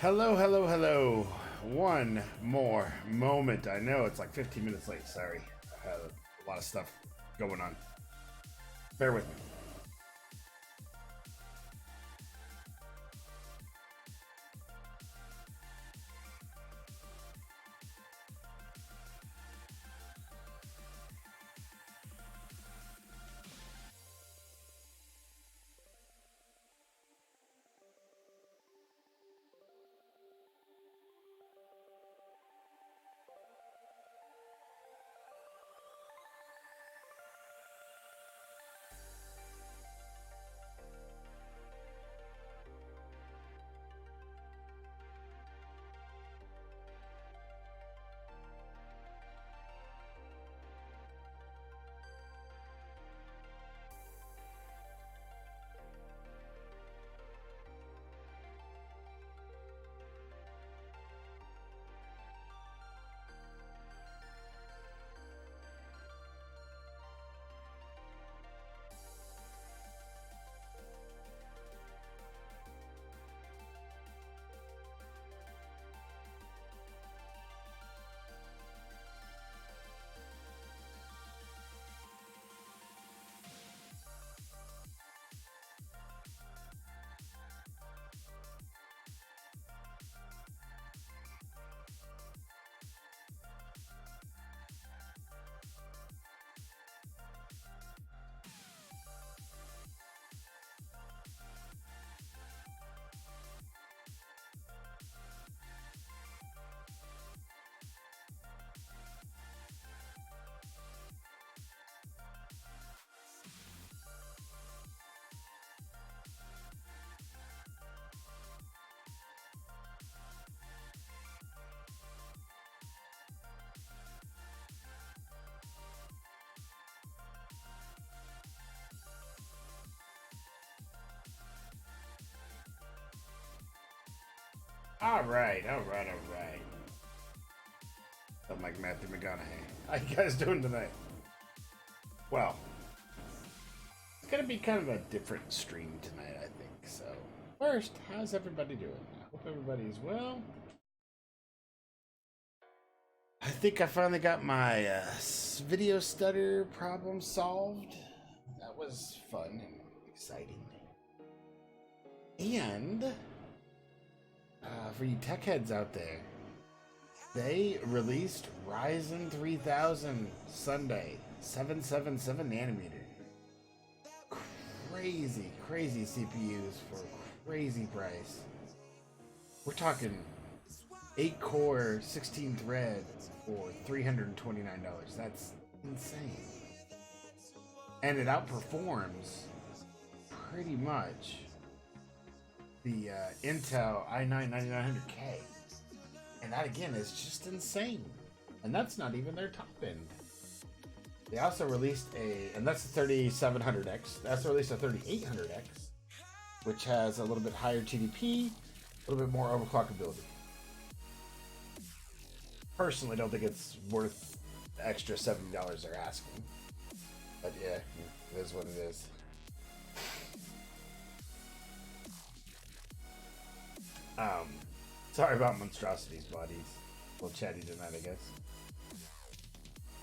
Hello, hello, hello. One more moment. I know it's like 15 minutes late. Sorry. I had a lot of stuff going on. Bear with me. All right. I'm like Matthew McConaughey. How you guys doing tonight? Well, it's gonna be kind of a different stream tonight, I think. So, first, how's everybody doing? I hope everybody's well. I think I finally got my video stutter problem solved. That was fun and exciting. And for you tech heads out there, they released Ryzen 3000 Sunday, 777 nanometer. Crazy CPUs for a crazy price. We're talking 8 core, 16 thread for $329. That's insane. And it outperforms pretty much the Intel i9-9900K. And that again is just insane. And that's not even their top end. They also released and that's the 3700X. They also released a 3800X, which has a little bit higher TDP, a little bit more overclockability. Personally, don't think it's worth the extra $70 they're asking. But yeah, it is what it is. Sorry about monstrosities, buddies. A little chatty tonight, I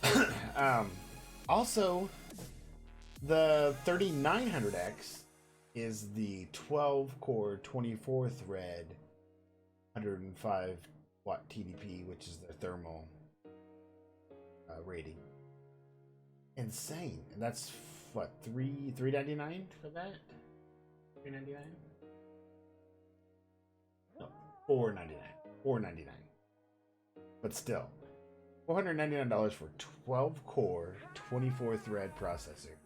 guess. Also, the 3900X is the 12-core, 24-thread, 105-watt TDP, which is their thermal rating. Insane, and that's what $399 for that? $399? No, $499. But still, $499 for 12-core, 24-thread processor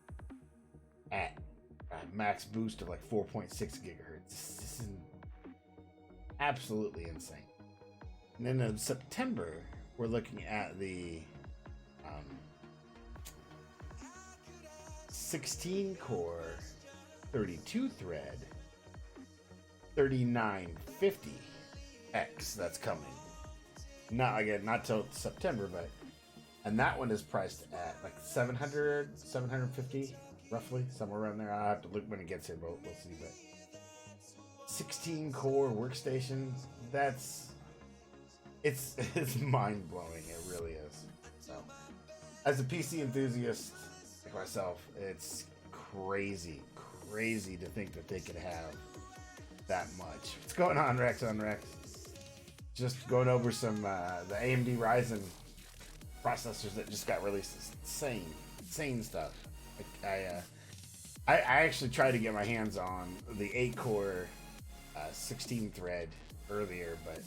at a max boost of like 4.6 gigahertz. This is absolutely insane. And then in September, we're looking at the 16-core, 32-thread, 3950X that's coming. Not till September, but and that one is priced at like 700, 750, roughly, somewhere around there. I'll have to look when it gets here, but we'll see. But 16 core workstation, that's it's mind blowing. It really is. So, as a PC enthusiast like myself, it's crazy to think that they could have that much. What's going on, Rex on Rex? Just going over some the AMD Ryzen processors that just got released. It's insane stuff. I actually tried to get my hands on the 8-core 16-thread earlier, but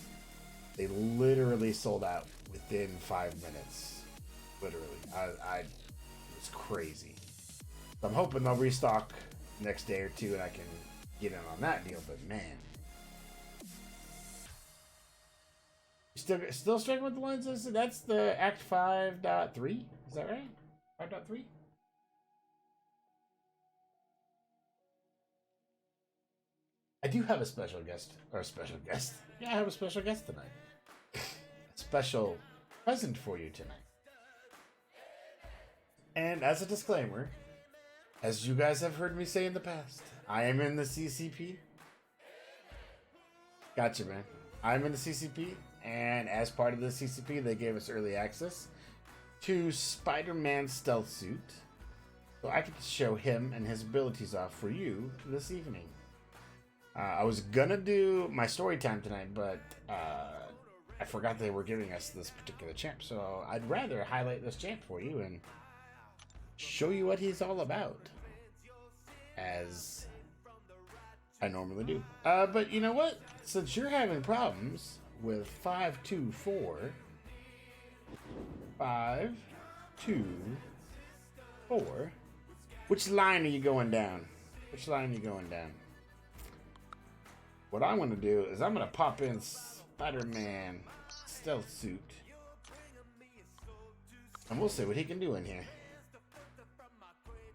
they literally sold out within 5 minutes. Literally, it was crazy. So I'm hoping they'll restock next day or two, and I can get in on that deal. But man, still struggling with the lines. That's the Act 5.3. Is that right? 5.3. I do have a special guest. Yeah, I have a special guest tonight. A special present for you tonight. And as a disclaimer, as you guys have heard me say in the past, I am in the CCP. Gotcha, man. I'm in the CCP, and as part of the CCP, they gave us early access to Spider-Man stealth suit. So I get to show him and his abilities off for you this evening. I was gonna do my story time tonight, but I forgot they were giving us this particular champ. So I'd rather highlight this champ for you and show you what he's all about, as I normally do. But you know what? Since you're having problems with 524, 524, which line are you going down? What I'm going to do is I'm going to pop in Spider-Man stealth suit, and we'll see what he can do in here.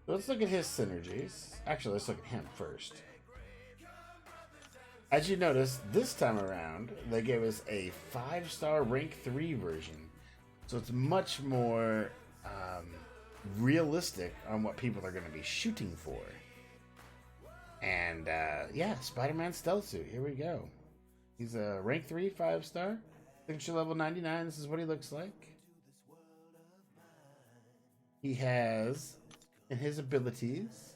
Let's look at his synergies. Actually, let's look at him first. As you notice, this time around, they gave us a 5-star rank 3 version. So it's much more realistic on what people are going to be shooting for. And yeah, Spider-Man stealth suit. Here we go. He's a rank 3, 5-star. Signature level 99. This is what he looks like. He has, in his abilities.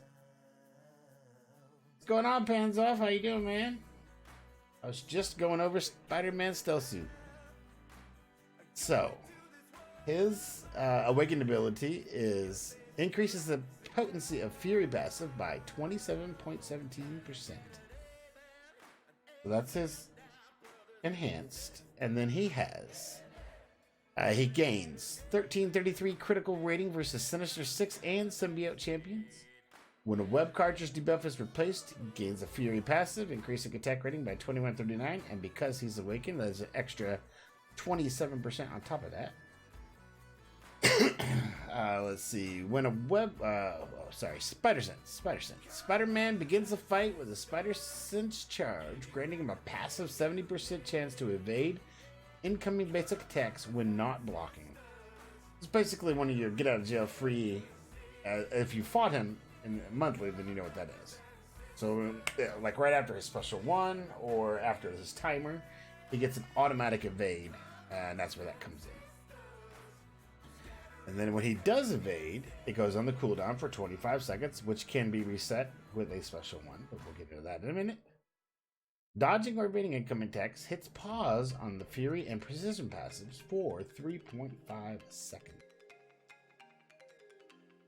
What's going on, Pans Off? How you doing, man? I was just going over Spider-Man stealth suit. So, his awakened ability increases the potency of Fury passive by 27.17%. So that's his enhanced. And then he has, he gains 1333 critical rating versus Sinister 6 and Symbiote champions. When a web cartridge debuff is replaced, he gains a Fury passive, increasing attack rating by 2139. And because he's awakened, there's an extra 27% on top of that. Let's see. When a Spider Sense. Spider-Man begins the fight with a Spider Sense charge, granting him a passive 70% chance to evade incoming basic attacks when not blocking. It's basically one of your get out of jail free. If you fought him in monthly, then you know what that is. So, like right after his special 1 or after his timer, he gets an automatic evade, and that's where that comes in. And then when he does evade, it goes on the cooldown for 25 seconds, which can be reset with a special 1, but we'll get into that in a minute. Dodging or evading incoming attacks hits pause on the Fury and Precision passives for 3.5 seconds.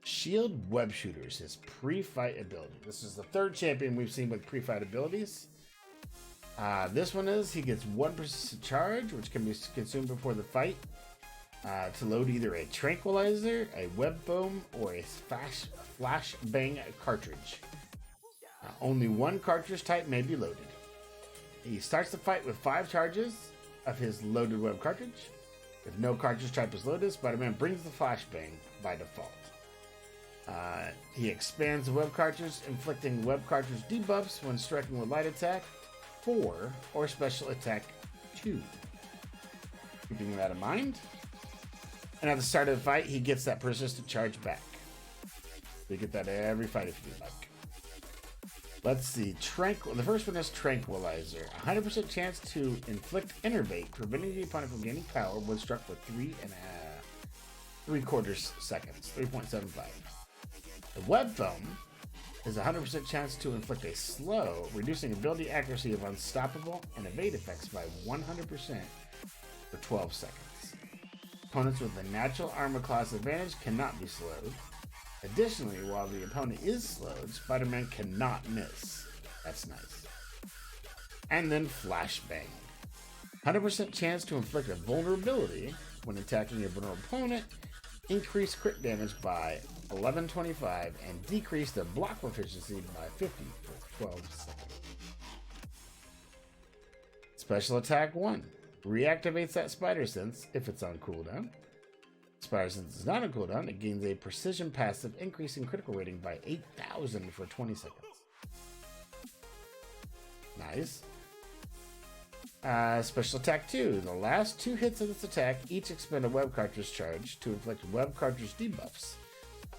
Shield Web Shooters, his pre-fight ability. This is the third champion we've seen with pre-fight abilities. This one is, he gets 1% charge, which can be consumed before the fight, to load either a tranquilizer, a web foam, or a flash bang cartridge. Only one cartridge type may be loaded. He starts the fight with 5 charges of his loaded web cartridge. If no cartridge type is loaded, Spider-Man brings the flashbang by default. He expands the web cartridge, inflicting web cartridge debuffs when striking with light attack 4 or special attack 2. Keeping that in mind. And at the start of the fight, he gets that persistent charge back. You get that every fight if you like. Let's see. The first one is Tranquilizer. 100% chance to inflict innervate, preventing the opponent from gaining power when struck for 3.75 seconds. 3.75. The Web Foam is a 100% chance to inflict a slow, reducing ability accuracy of unstoppable and evade effects by 100% for 12 seconds. Opponents with a natural armor class advantage cannot be slowed. Additionally, while the opponent is slowed, Spider-Man cannot miss. That's nice. And then Flashbang. 100% chance to inflict a vulnerability when attacking a vulnerable opponent, increase crit damage by 1125, and decrease their block proficiency by 50 for 12 seconds. Special Attack 1. Reactivates that Spider Sense if it's on cooldown. Spider Sense is not on cooldown. It gains a precision passive, increasing critical rating by 8,000 for 20 seconds. Nice. Special Attack 2. The last 2 hits of this attack each expend a web cartridge charge to inflict web cartridge debuffs.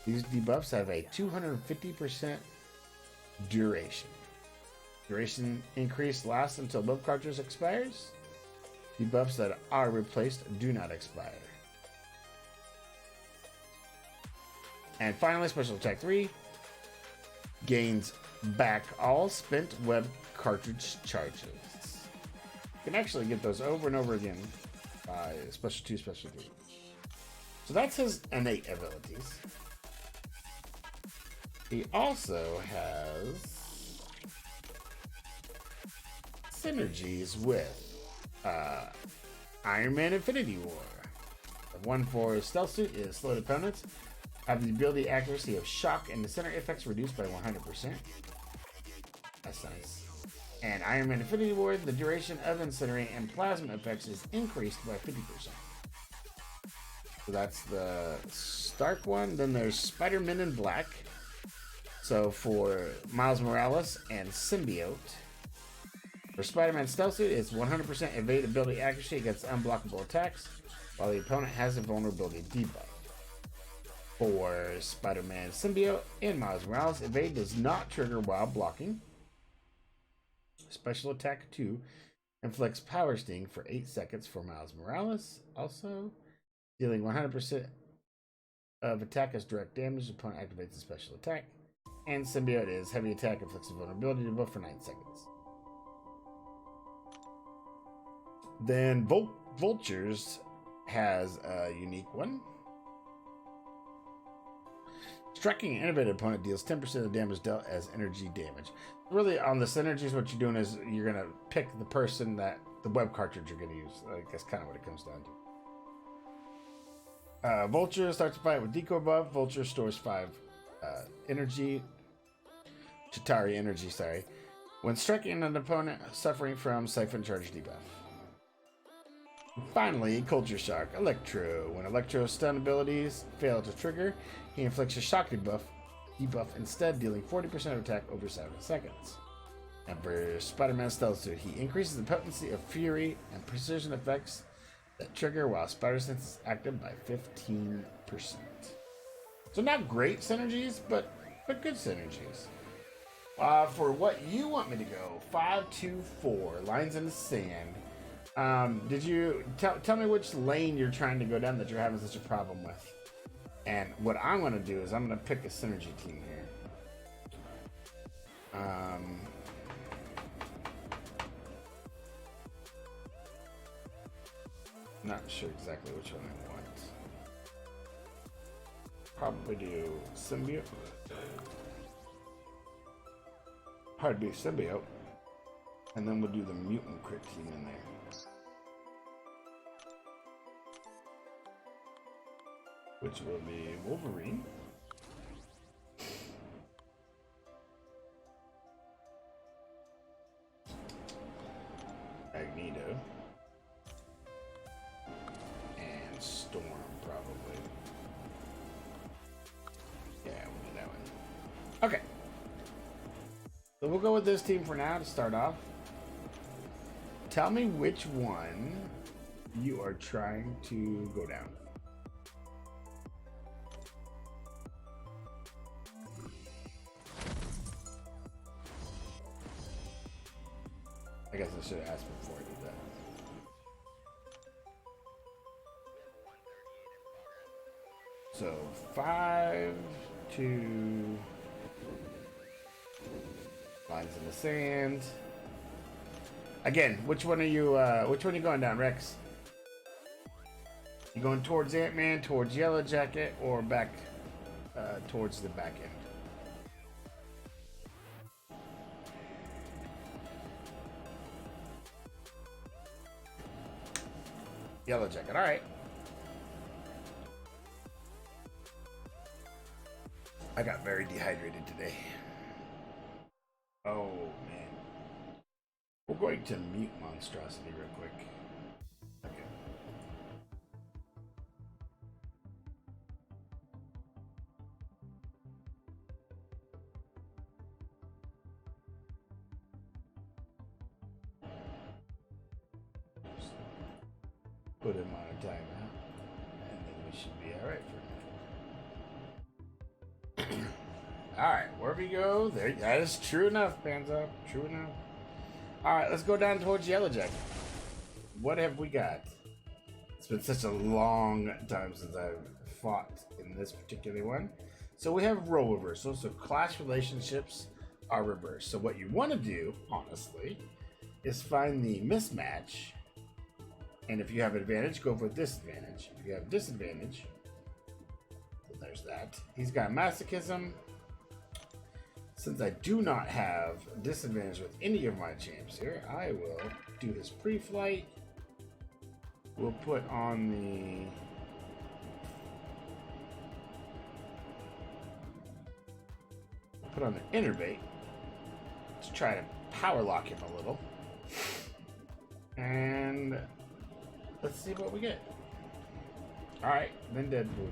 These debuffs have a 250% duration. Duration increase lasts until web cartridge expires. Debuffs that are replaced do not expire. And finally, Special Attack 3 gains back all spent web cartridge charges. You can actually get those over and over again by Special 2, Special 3. So that's his innate abilities. He also has synergies with Iron Man Infinity War. The one for Stealth Suit is slowed opponents have the ability accuracy of shock and the center effects reduced by 100%. That's nice. And Iron Man Infinity War, the duration of incinerating and plasma effects is increased by 50%. So that's the Stark one. Then there's Spider-Man in Black. So for Miles Morales and Symbiote. For Spider-Man Stealth Suit, it's 100% evade ability accuracy against unblockable attacks, while the opponent has a vulnerability debuff. For Spider-Man Symbiote and Miles Morales, evade does not trigger while blocking. Special Attack 2 inflicts Power Sting for 8 seconds for Miles Morales, also dealing 100% of attack as direct damage. The opponent activates the special attack. And Symbiote is heavy attack, inflicts a vulnerability debuff for 9 seconds. Then Vultures has a unique one. Striking an innovative opponent deals 10% of the damage dealt as energy damage. Really, on the synergies, what you're doing is you're going to pick the person that the web cartridge you're going to use. I guess kind of what it comes down to. Vulture starts a fight with Decoy buff. Vulture stores 5 energy. Chitari energy, sorry. When striking an opponent suffering from Siphon Charge debuff. Finally, Culture Shock. Electro. When Electro stun abilities fail to trigger, he inflicts a shock debuff instead, dealing 40% of attack over 7 seconds. And for Spider-Man Stealth Suit, he increases the potency of Fury and precision effects that trigger while Spider Sense is active by 15%. So not great synergies, but good synergies. For what you want me to go, 5-2-4, lines in the sand. Did you tell me which lane you're trying to go down that you're having such a problem with? And what I'm going to do is I'm going to pick a synergy team here. Not sure exactly which one I want. Probably do Symbiote. Hard to do Symbiote. And then we'll do the Mutant Crit team in there. Which will be Wolverine. Magneto. And Storm, probably. Yeah, we'll do that one. Okay. So we'll go with this team for now to start off. Tell me which one you are trying to go down. I guess I should have asked before I did that. So 5, 2 lines in the sand. Again, which one are you going down, Rex? You going towards Ant-Man, towards Yellow Jacket, or back towards the back end? Yellow Jacket, all right. I got very dehydrated today. Oh, man. We're going to mute Monstrosity real quick. Okay. Put him on a timeout, and then we should be all right for a minute. All right, where we go, there. That is true enough, Panza. True enough. All right, let's go down towards Yellow Jacket. What have we got? It's been such a long time since I've fought in this particular one. So we have role reversal. So class relationships are reversed. So what you want to do, honestly, is find the mismatch. And if you have advantage, go for disadvantage. If you have disadvantage, then there's that. He's got masochism. Since I do not have disadvantage with any of my champs here, I will do his pre-flight. We'll put on the innervate to try to power lock him a little. And let's see what we get. Alright, then Deadpool.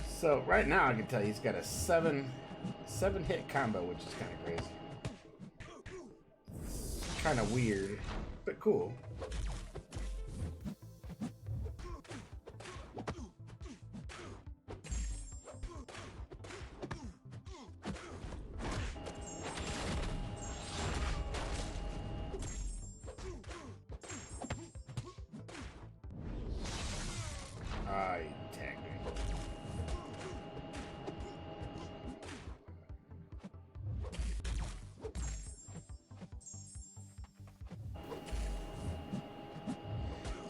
So right now I can tell you he's got a 7 hit combo, which is kind of crazy. It's kind of weird, but cool.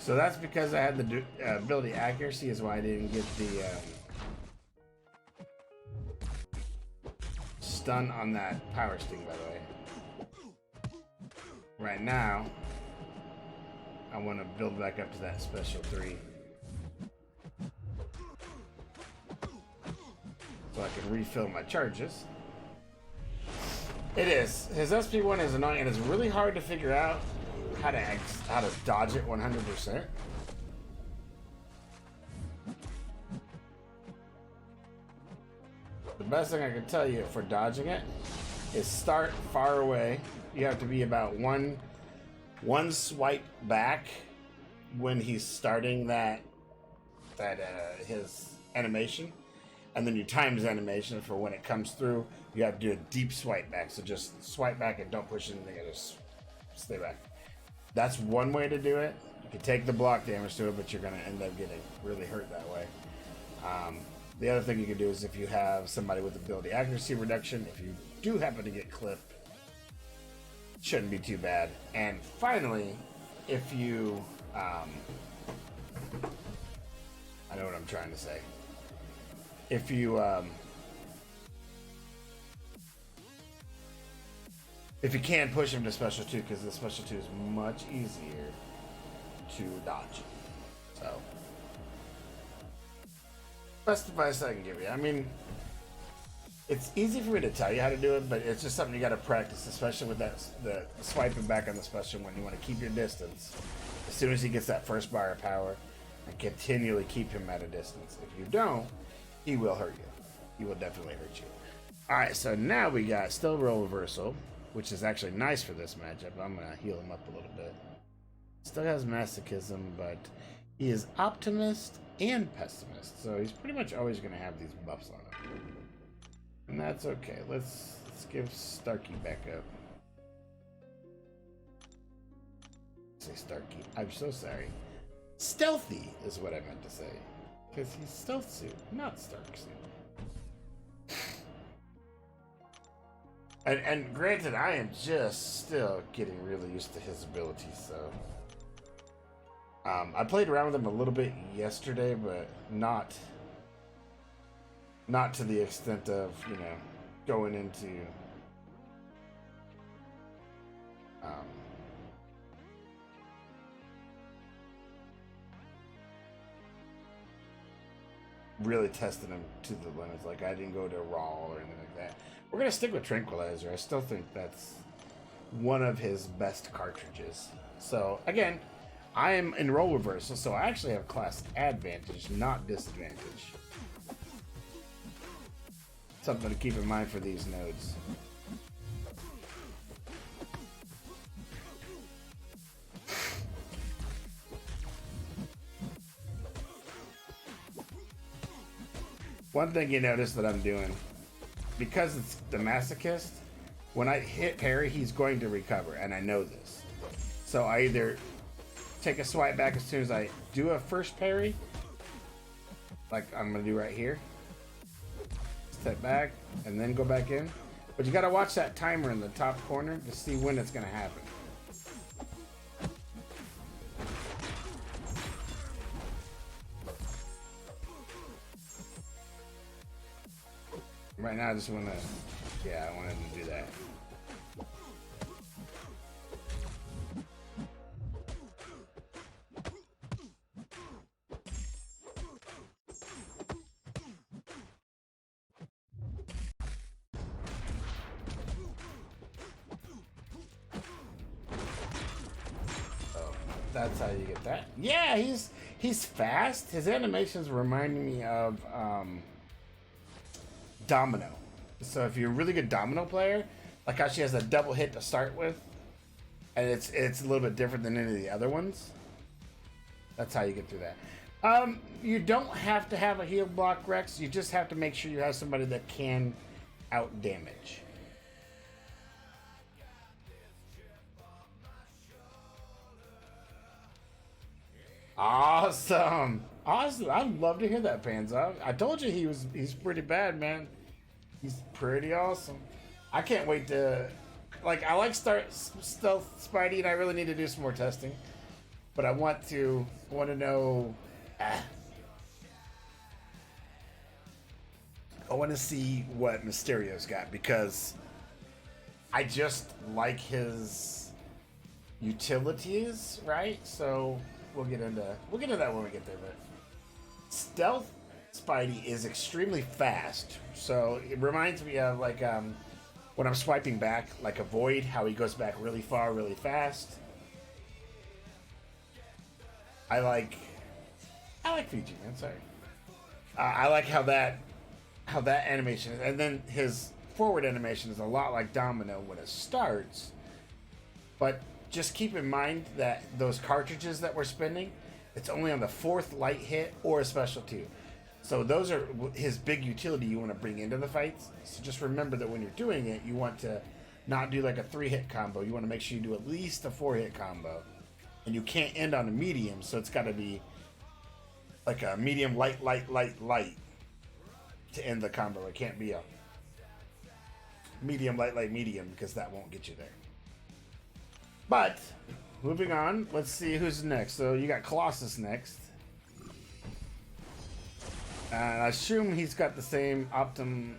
So that's because I had the ability accuracy is why I didn't get the stun on that power sting, by the way. Right now, I want to build back up to that special 3. So I can refill my charges. It is. His SP1 is annoying and it's really hard to figure out how to dodge it 100%. The best thing I can tell you for dodging it is start far away. You have to be about one swipe back when he's starting his animation, and then you time his animation for when it comes through. You have to do a deep swipe back. So just swipe back and don't push anything and just stay back. That's one way to do it. You can take the block damage to it, but you're going to end up getting really hurt that way. The other thing you can do is if you have somebody with ability accuracy reduction, if you do happen to get clipped, it shouldn't be too bad. And finally, if you... I know what I'm trying to say. If you can push him to special 2, because the special 2 is much easier to dodge. So, best advice I can give you. I mean, it's easy for me to tell you how to do it, but it's just something you got to practice, especially with the swiping back on the special one. You want to keep your distance as soon as he gets that first bar of power, and continually keep him at a distance. If you don't, he will hurt you. He will definitely hurt you. All right, so now we got still role reversal, which is actually nice for this matchup. I'm going to heal him up a little bit. Still has masochism, but he is optimist and pessimist. So he's pretty much always going to have these buffs on him. And that's okay. Let's give Starkey back up. Say Starkey. I'm so sorry. Stealthy is what I meant to say. Because he's stealth suit, not Stark suit. And granted, I am just still getting really used to his abilities, so... I played around with him a little bit yesterday, but not to the extent of, you know, going into... really testing him to the limits. Like, I didn't go to Raw or anything like that. We're going to stick with Tranquilizer. I still think that's one of his best cartridges. So, again, I am in role reversal, so I actually have class advantage, not disadvantage. Something to keep in mind for these nodes. One thing you notice that I'm doing, because it's the Masochist, when I hit parry, he's going to recover, and I know this. So I either take a swipe back as soon as I do a first parry, like I'm going to do right here. Step back, and then go back in. But you got to watch that timer in the top corner to see when it's going to happen. Right now, I just want to, yeah, I wanted to do that. Oh, that's how you get that. Yeah, he's fast. His animations remind me of, Domino. So if you're a really good Domino player, like how she has a double hit to start with, and it's a little bit different than any of the other ones. That's how you get through that. You don't have to have a heal block, Rex. You just have to make sure you have somebody that can out damage. Awesome. Awesome. I'd love to hear that, Panza. I told you he's pretty bad, man. He's pretty awesome. I can't wait to... Like, I like Stealth Spidey, and I really need to do some more testing. But I want to know... I want to see what Mysterio's got, because I just like his utilities, right? So we'll get into that when we get there. But Stealth Spidey is extremely fast, so it reminds me of like when I'm swiping back, like a Void, how he goes back really far, really fast. I like Fiji, man. Sorry, I like how that animation is, and then his forward animation is a lot like Domino when it starts. But just keep in mind that those cartridges that we're spending, it's only on the 4th light hit or a special 2. So those are his big utility you want to bring into the fights. So just remember that when you're doing it, you want to not do like a 3-hit combo. You want to make sure you do at least a 4-hit combo. And you can't end on a medium, so it's got to be like a medium, light to end the combo. It can't be a medium, light, medium, because that won't get you there. But, moving on, let's see who's next. So you got Colossus next. And I assume he's got the same Optimus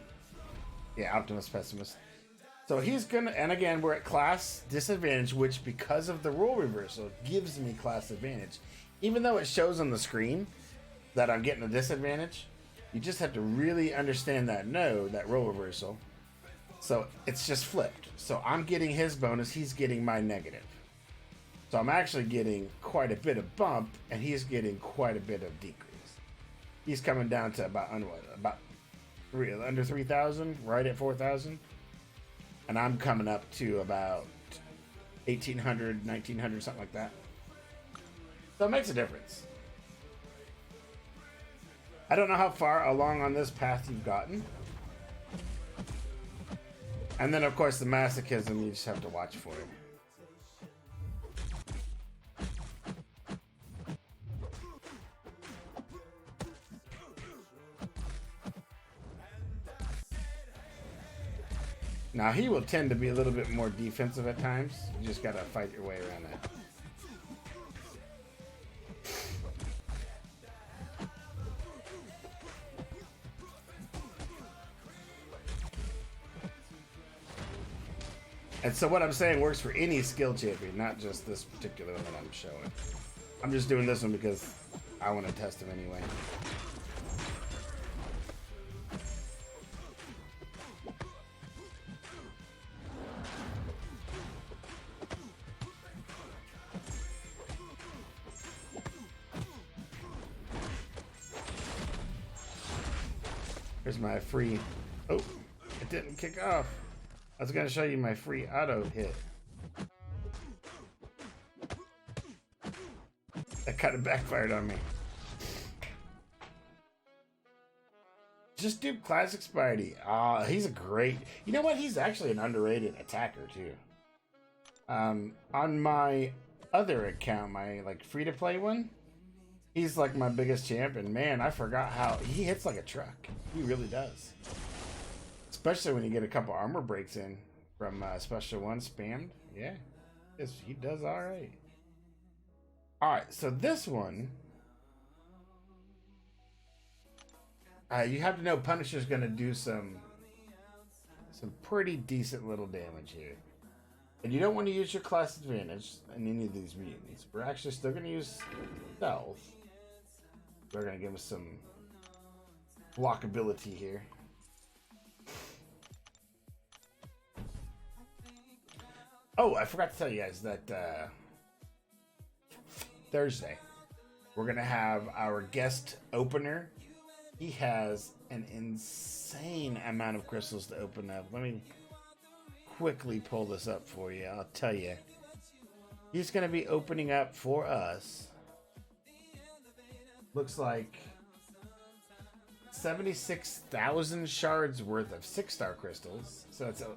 Pessimist. So he's gonna, and again, we're at class disadvantage, which because of the rule reversal, gives me class advantage. Even though it shows on the screen that I'm getting a disadvantage, you just have to really understand that role reversal. So it's just flipped. So I'm getting his bonus, he's getting my negative. So I'm actually getting quite a bit of bump, and he's getting quite a bit of decrease. He's coming down to about under 3,000, right at 4,000. And I'm coming up to about 1,800, 1,900, something like that. So it makes a difference. I don't know how far along on this path you've gotten. And then, of course, the masochism, you just have to watch for it. Now, he will tend to be a little bit more defensive at times. You just gotta fight your way around that. And so what I'm saying works for any skill champion, not just this particular one that I'm showing. I'm just doing this one because I want to test him anyway. Here's my free... Oh, it didn't kick off. I was going to show you my free auto hit. That kind of backfired on me. Just do classic Spidey. He's a great... You know what? He's actually an underrated attacker, too. On my other account, my like free-to-play one, he's like my biggest champ, and man, I forgot how... He hits like a truck. He really does. Especially when you get a couple armor breaks in from Special 1 spammed. Yeah, he does alright. Alright, so this one... you have to know Punisher's going to do some pretty decent little damage here. And you don't want to use your class advantage in any of these mutants. We're actually still going to use stealth. We're going to give us some blockability here. Oh, I forgot to tell you guys that Thursday we're going to have our guest opener. He has an insane amount of crystals to open up. Let me quickly pull this up for you. I'll tell you. He's going to be opening up for us. Looks like 76,000 shards worth of 6-star crystals. So it's a...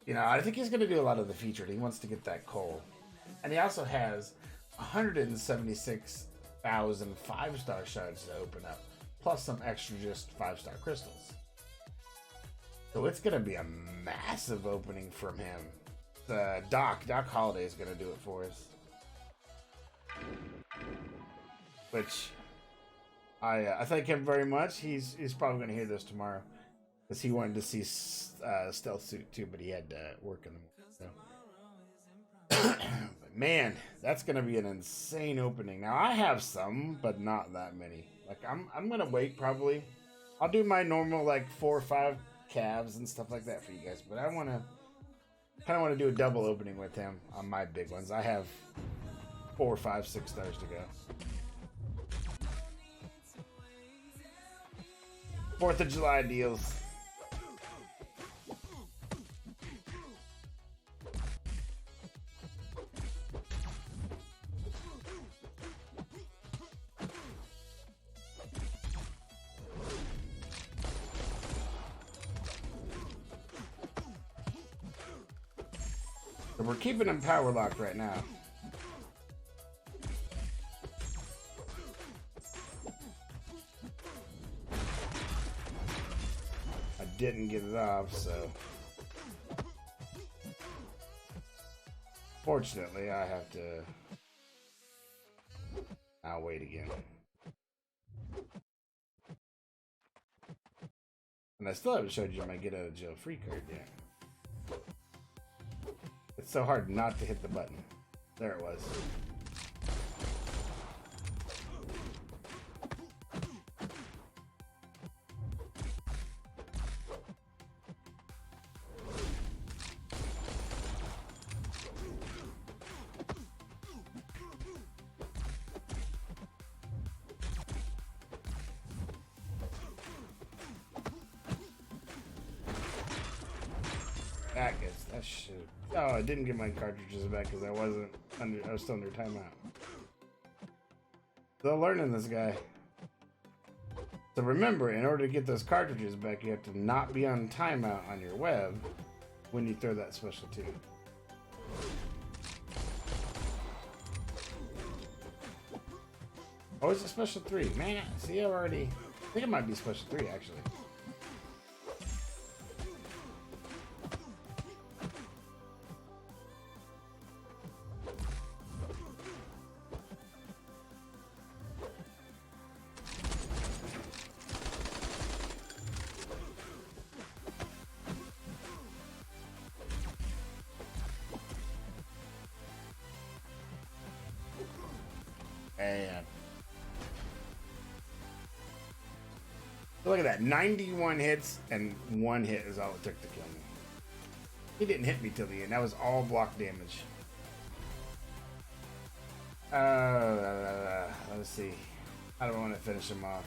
You know, I think he's going to do a lot of the featured. He wants to get that coal. And he also has 176,000 5-star shards to open up. Plus some extra just 5-star crystals. So it's going to be a massive opening from him. Doc Holliday is going to do it for us. Which I thank him very much. He's probably going to hear this tomorrow. Because he wanted to see Stealth Suit too, but he had to work in the morning. So. But man, that's going to be an insane opening. Now, I have some, but not that many. Like, I'm going to wait probably. I'll do my normal, like, 4 or 5 calves and stuff like that for you guys. But I kind of want to do a double opening with him on my big ones. I have 4, 5, 6 stars to go. 4th of July deals. So we're keeping him power locked right now. I didn't get it off, so fortunately I have to now wait again. And I still haven't showed you my get out of jail free card yet. It's so hard not to hit the button. There it was. That shit. Oh, I didn't get my cartridges back because I was still under timeout. Still learning this guy. So remember, in order to get those cartridges back, you have to not be on timeout on your web when you throw that special 2. Oh, it's a special 3. Man, see, I've already... I think it might be special 3, actually. And look at that, 91 hits and 1 hit is all it took to kill me. He didn't hit me till the end. That was all block damage. Let's see. How do I want to finish him off?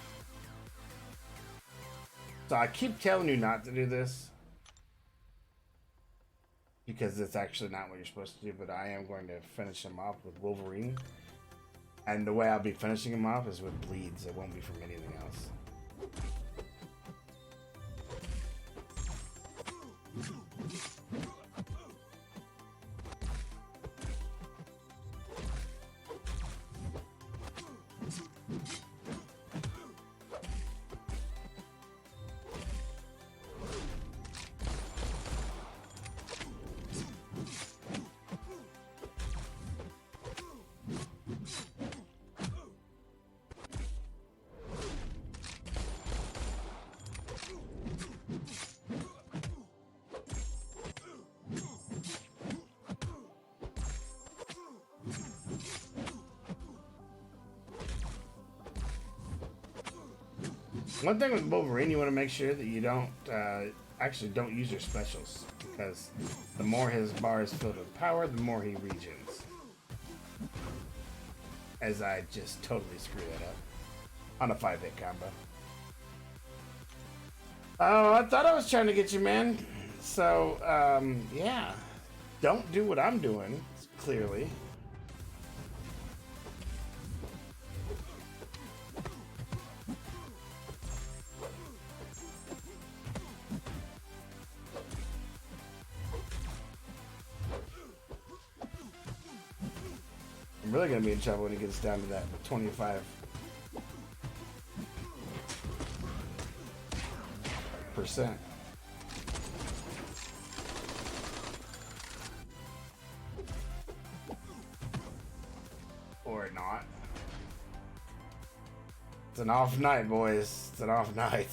So I keep telling you not to do this because it's actually not what you're supposed to do, but I am going to finish him off with Wolverine. And the way I'll be finishing him off is with bleeds. It won't be from anything else. One thing with Wolverine, you want to make sure that you don't don't use your specials, because the more his bar is filled with power, the more he regens. As I just totally screwed that up on a 5-hit combo. Oh, I thought I was trying to get you, man. So, yeah. Don't do what I'm doing, clearly. I'm really gonna be in trouble when it gets down to that 25%. Or not. It's an off night, boys. It's an off night.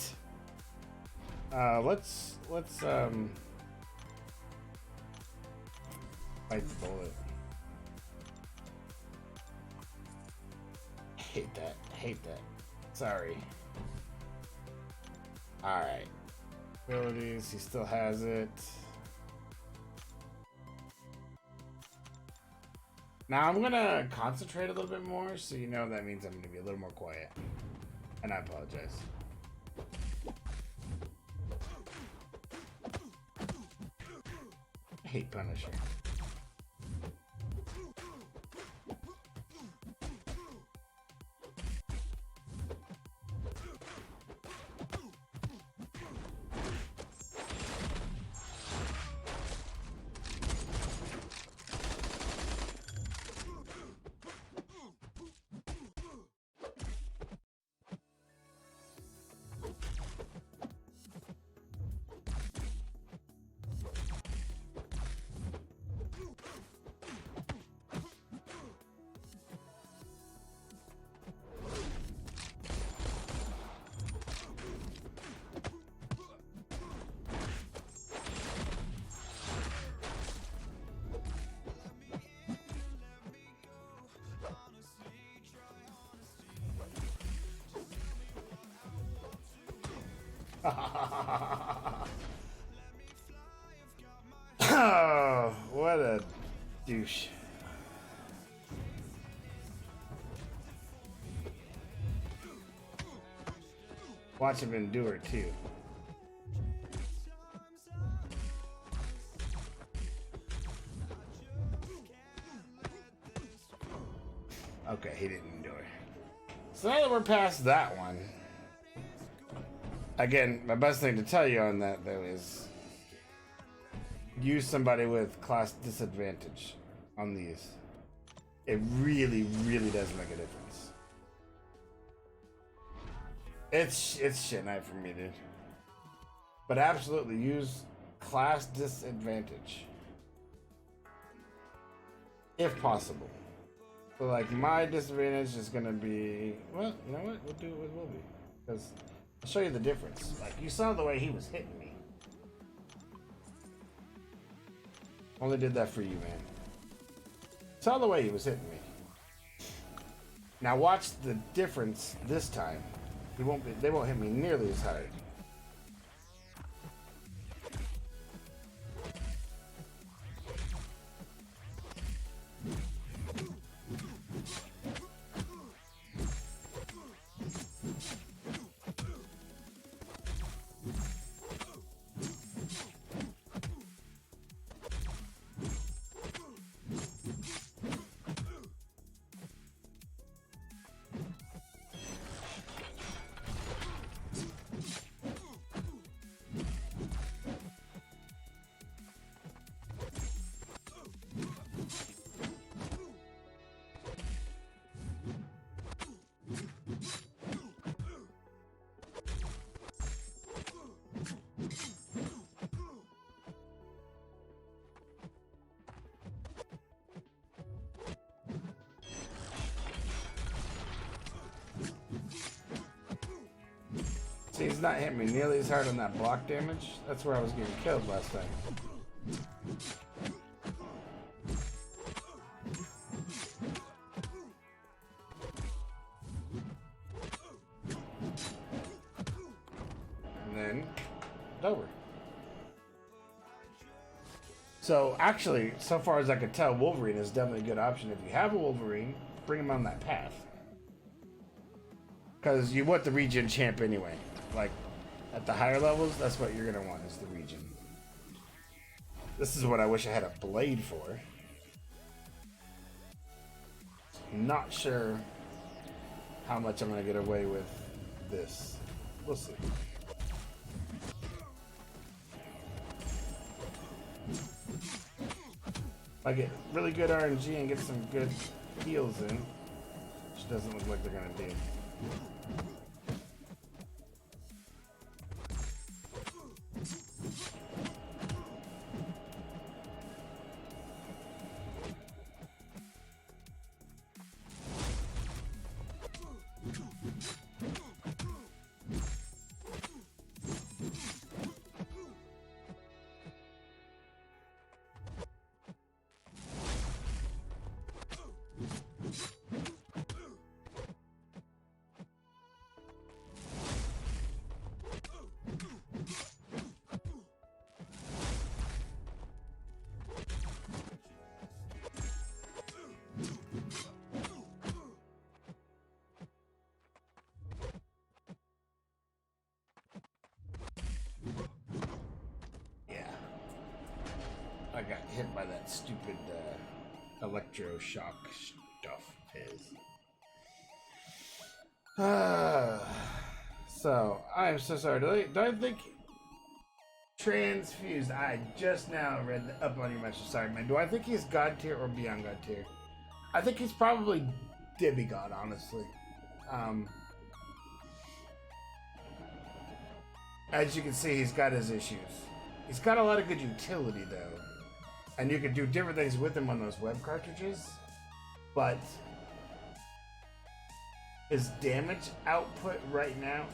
Let's bite the bullet. Hate that. Hate that. Sorry. Alright. Abilities. He still has it. Now I'm gonna concentrate a little bit more, so you know that means I'm gonna be a little more quiet. And I apologize. I hate Punisher. Oh, what a douche. Watch him endure too. Okay, he didn't endure. So now that we're past that one, Again, my best thing to tell you on that though is use somebody with class disadvantage on these. It really, really does make a difference. It's shit night for me, dude. But absolutely use class disadvantage if possible. So like my disadvantage is gonna be, well, you know what? We'll do it with Wilby because I'll show you the difference. Like you saw the way he was hitting me. Only did that for you, man. Saw the way he was hitting me. Now watch the difference this time. They won't hit me nearly as hard. See, he's not hitting me nearly as hard on that block damage. That's where I was getting killed last time. And then, it's over. So, actually, so far as I could tell, Wolverine is definitely a good option. If you have a Wolverine, bring him on that path. Because you want the regen champ anyway. Like, at the higher levels, that's what you're going to want, is the regen. This is what I wish I had a blade for. Not sure how much I'm going to get away with this. We'll see. If I get really good RNG and get some good heals in, which doesn't look like they're going to do. I got hit by that stupid electroshock stuff. So, I'm so sorry. Do I think Transfused? I just now read up on your message. Sorry, man. Do I think he's God tier or beyond God tier? I think he's probably demigod, honestly. As you can see, he's got his issues. He's got a lot of good utility, though. And you can do different things with him on those web cartridges. But his damage output right now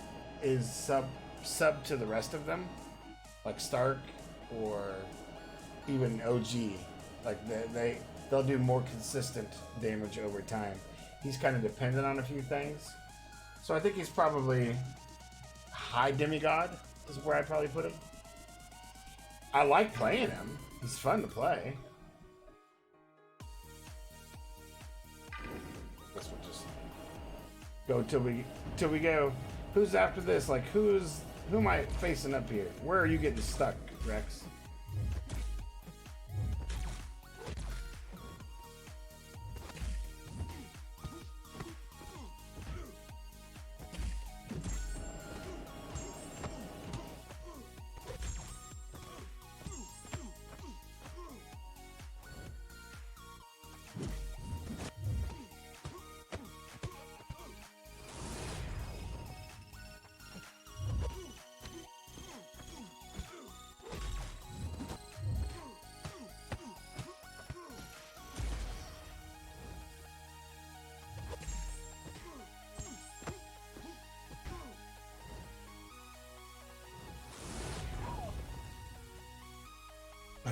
is sub to the rest of them. Like Stark or even OG. Like they'll do more consistent damage over time. He's kind of dependent on a few things. So I think he's probably high demigod is where I'd probably put him. I like playing him. He's fun to play. Guess we'll just go till we go. Who's after this? Like who am I facing up here? Where are you getting stuck, Rex?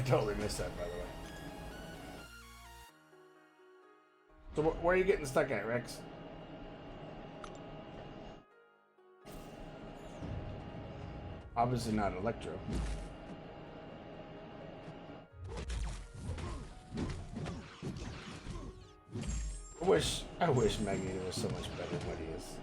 totally missed that, by the way. So where are you getting stuck at, Rex? Obviously not Electro. I wish Magneto was so much better than what he is.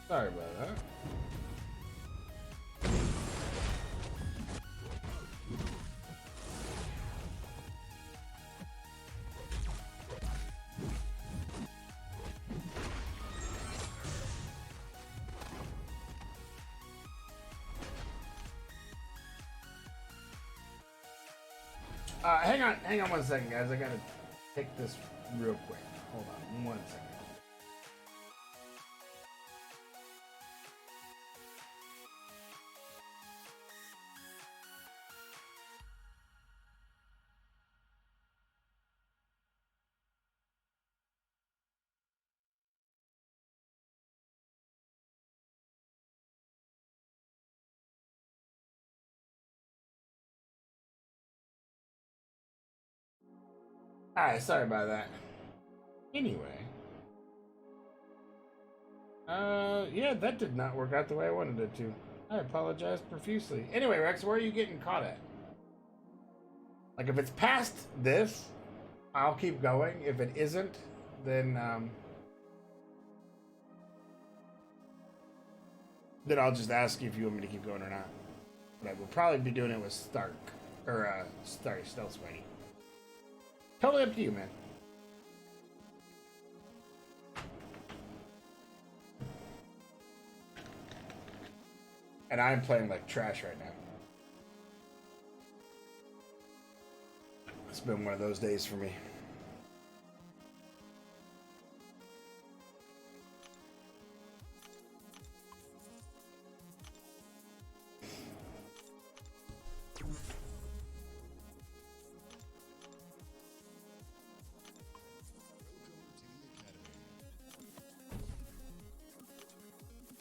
Sorry about that. Hang on 1 second, guys. I gotta take this real quick. Hold on 1 second. Alright, sorry about that. Anyway. Yeah, that did not work out the way I wanted it to. I apologize profusely. Anyway, Rex, where are you getting caught at? Like, if it's past this, I'll keep going. If it isn't, then I'll just ask you if you want me to keep going or not. But I will probably be doing it with Stark. Or, sorry, Stealth Spidey. Totally up to you, man. And I'm playing like trash right now. It's been one of those days for me.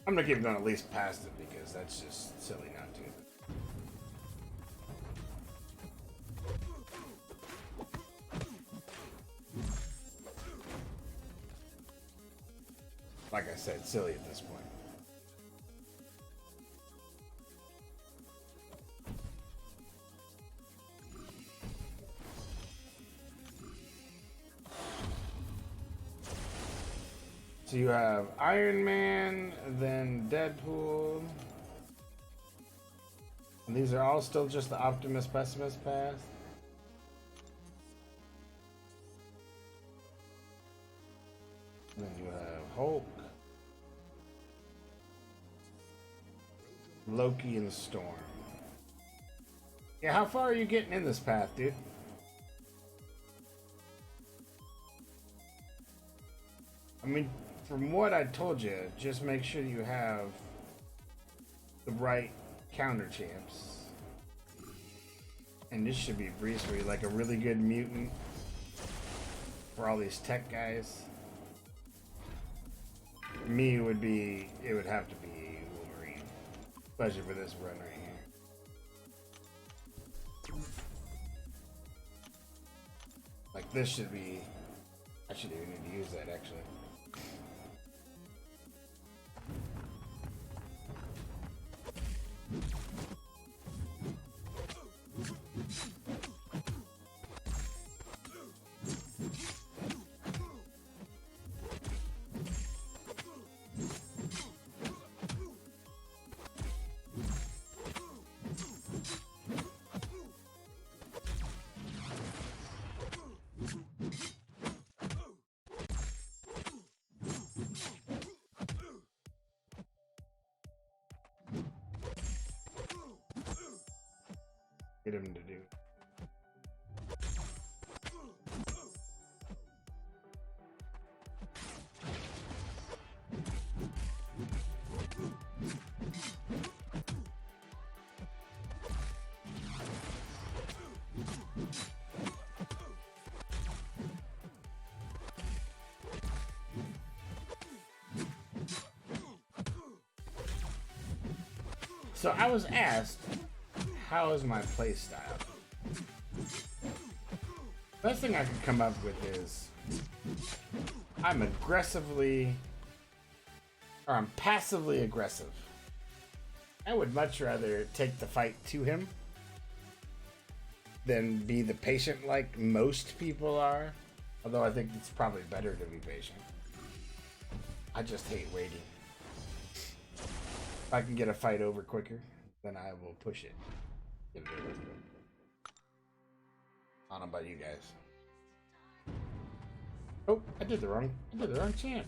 I'm gonna keep going at least past it because that's just silly not to. Like I said, silly at this point. So you have Iron Man, then Deadpool. And these are all still just the Optimus Pessimist path. And then you have Hulk, Loki, and Storm. Yeah, how far are you getting in this path, dude? I mean, from what I told you, just make sure you have the right counter champs. And this should be a breeze for you, like a really good mutant for all these tech guys. For me, it would have to be Wolverine, especially for this run right here. Like this should be, I should even need to use that actually. get him to do. So I was asked, how is my playstyle? Best thing I could come up with is I'm passively aggressive. I would much rather take the fight to him than be the patient like most people are. Although I think it's probably better to be patient. I just hate waiting. If I can get a fight over quicker, then I will push it. Get it over. I don't know about you guys. Oh, I did the wrong champ.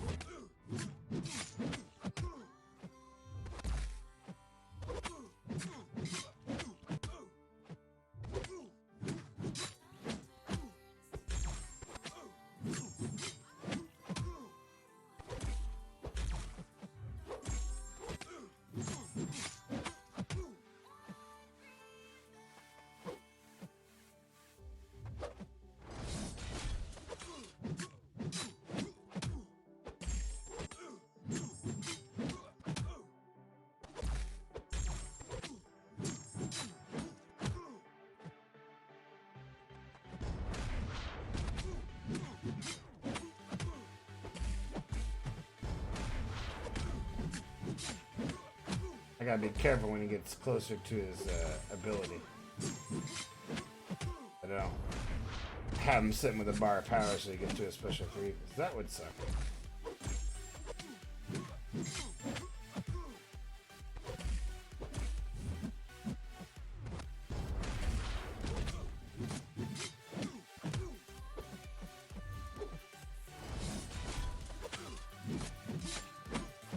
I gotta be careful when he gets closer to his ability. I don't have him sitting with a bar of power so he gets to his special 3. That would suck.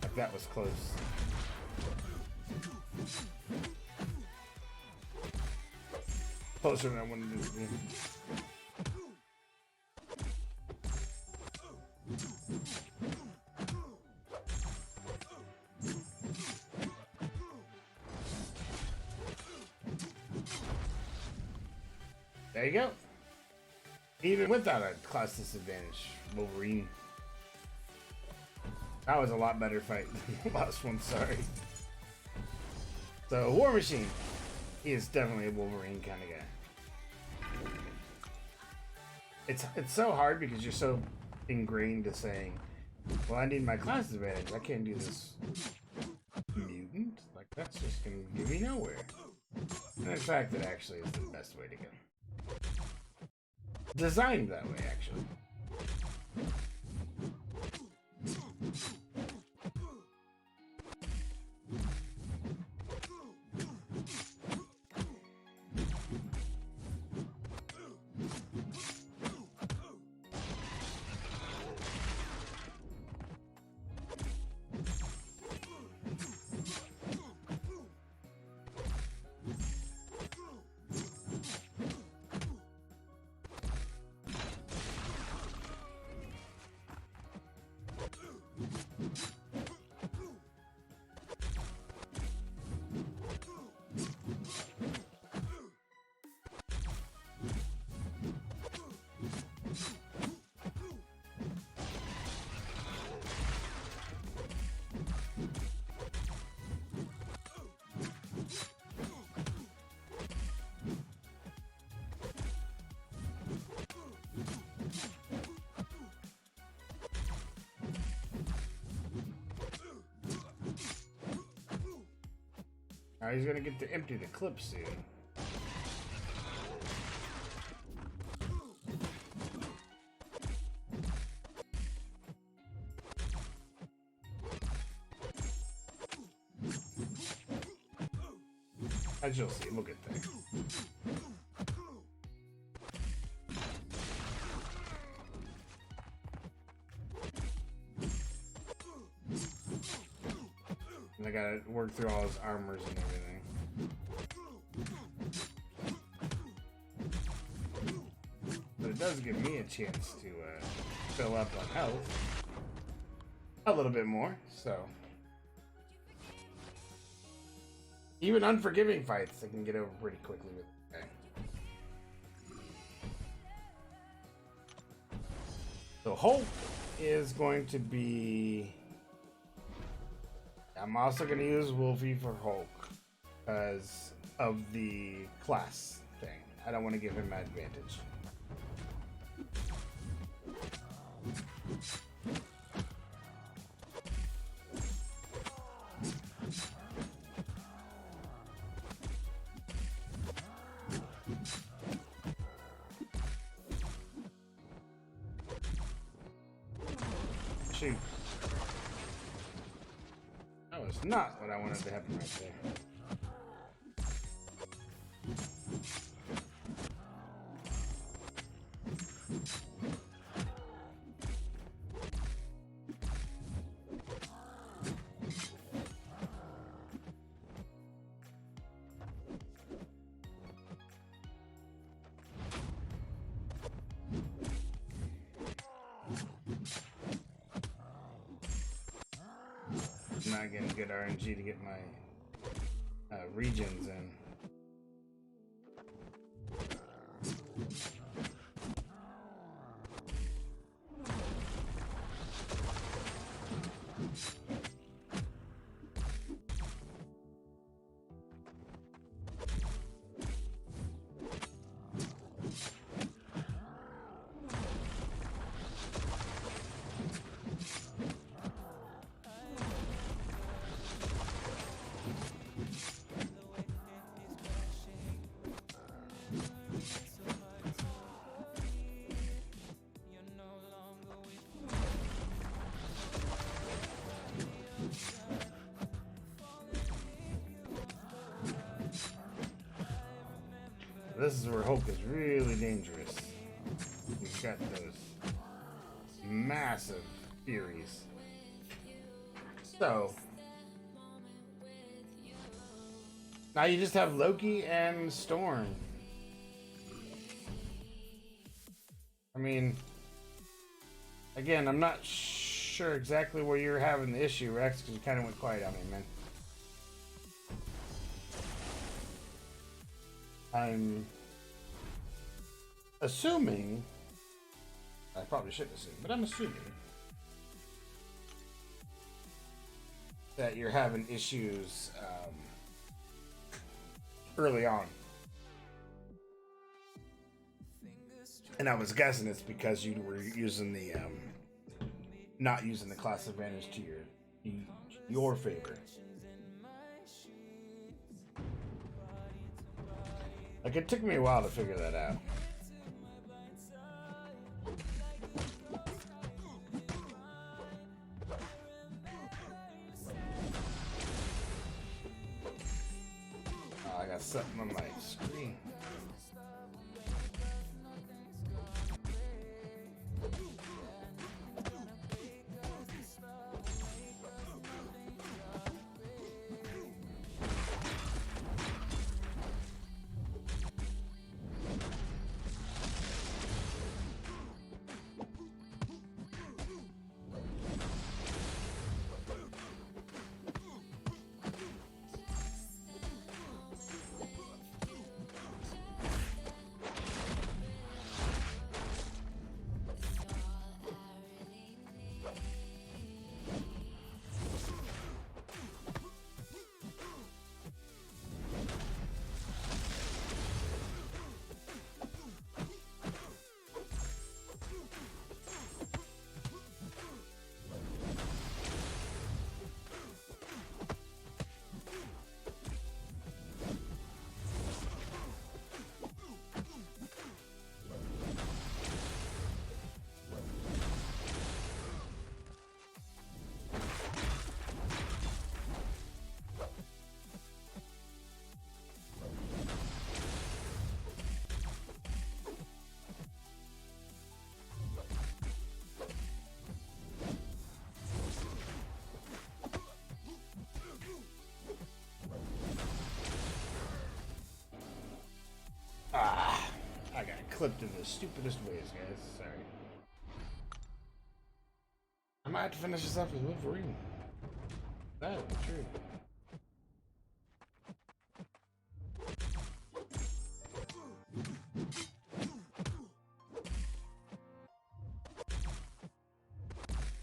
Like that was close. Closer than I wanted it to be. There you go. Even without a class disadvantage, Wolverine. That was a lot better fight than the last one, sorry. So, War Machine. He is definitely a Wolverine kind of guy. It's so hard because you're so ingrained to saying, well, I need my class advantage. I can't do this mutant. Like, that's just going to get me nowhere. And in fact, it actually is the best way to go. Designed that way, actually. Now he's gonna get to empty the clip soon. As you'll see, we'll get there. And I gotta work through all his armors and everything. does give me a chance to fill up on health a little bit more, so even unforgiving fights I can get over pretty quickly with the guy. So Hulk is going to be... I'm also going to use Wolfie for Hulk because of the class thing. I don't want to give him an advantage. Shoot. That was not what I wanted to happen right there. I'm not getting good RNG to get my regions in. This is where Hulk is really dangerous. He's got those massive furies. So now you just have Loki and Storm. I mean, again, I'm not sure exactly where you're having the issue, Rex, because you kind of went quiet on me, man. I'm assuming, I probably shouldn't assume, but I'm assuming that you're having issues early on. And I was guessing it's because you were using the, not using the class advantage to your favor. Like, it took me a while to figure that out. Oh, I got something on my screen. flipped in the stupidest ways, guys. Sorry. I might have to finish this up with Wolverine. That would be true.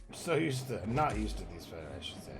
I'm so used to, not used to these fights, I should say.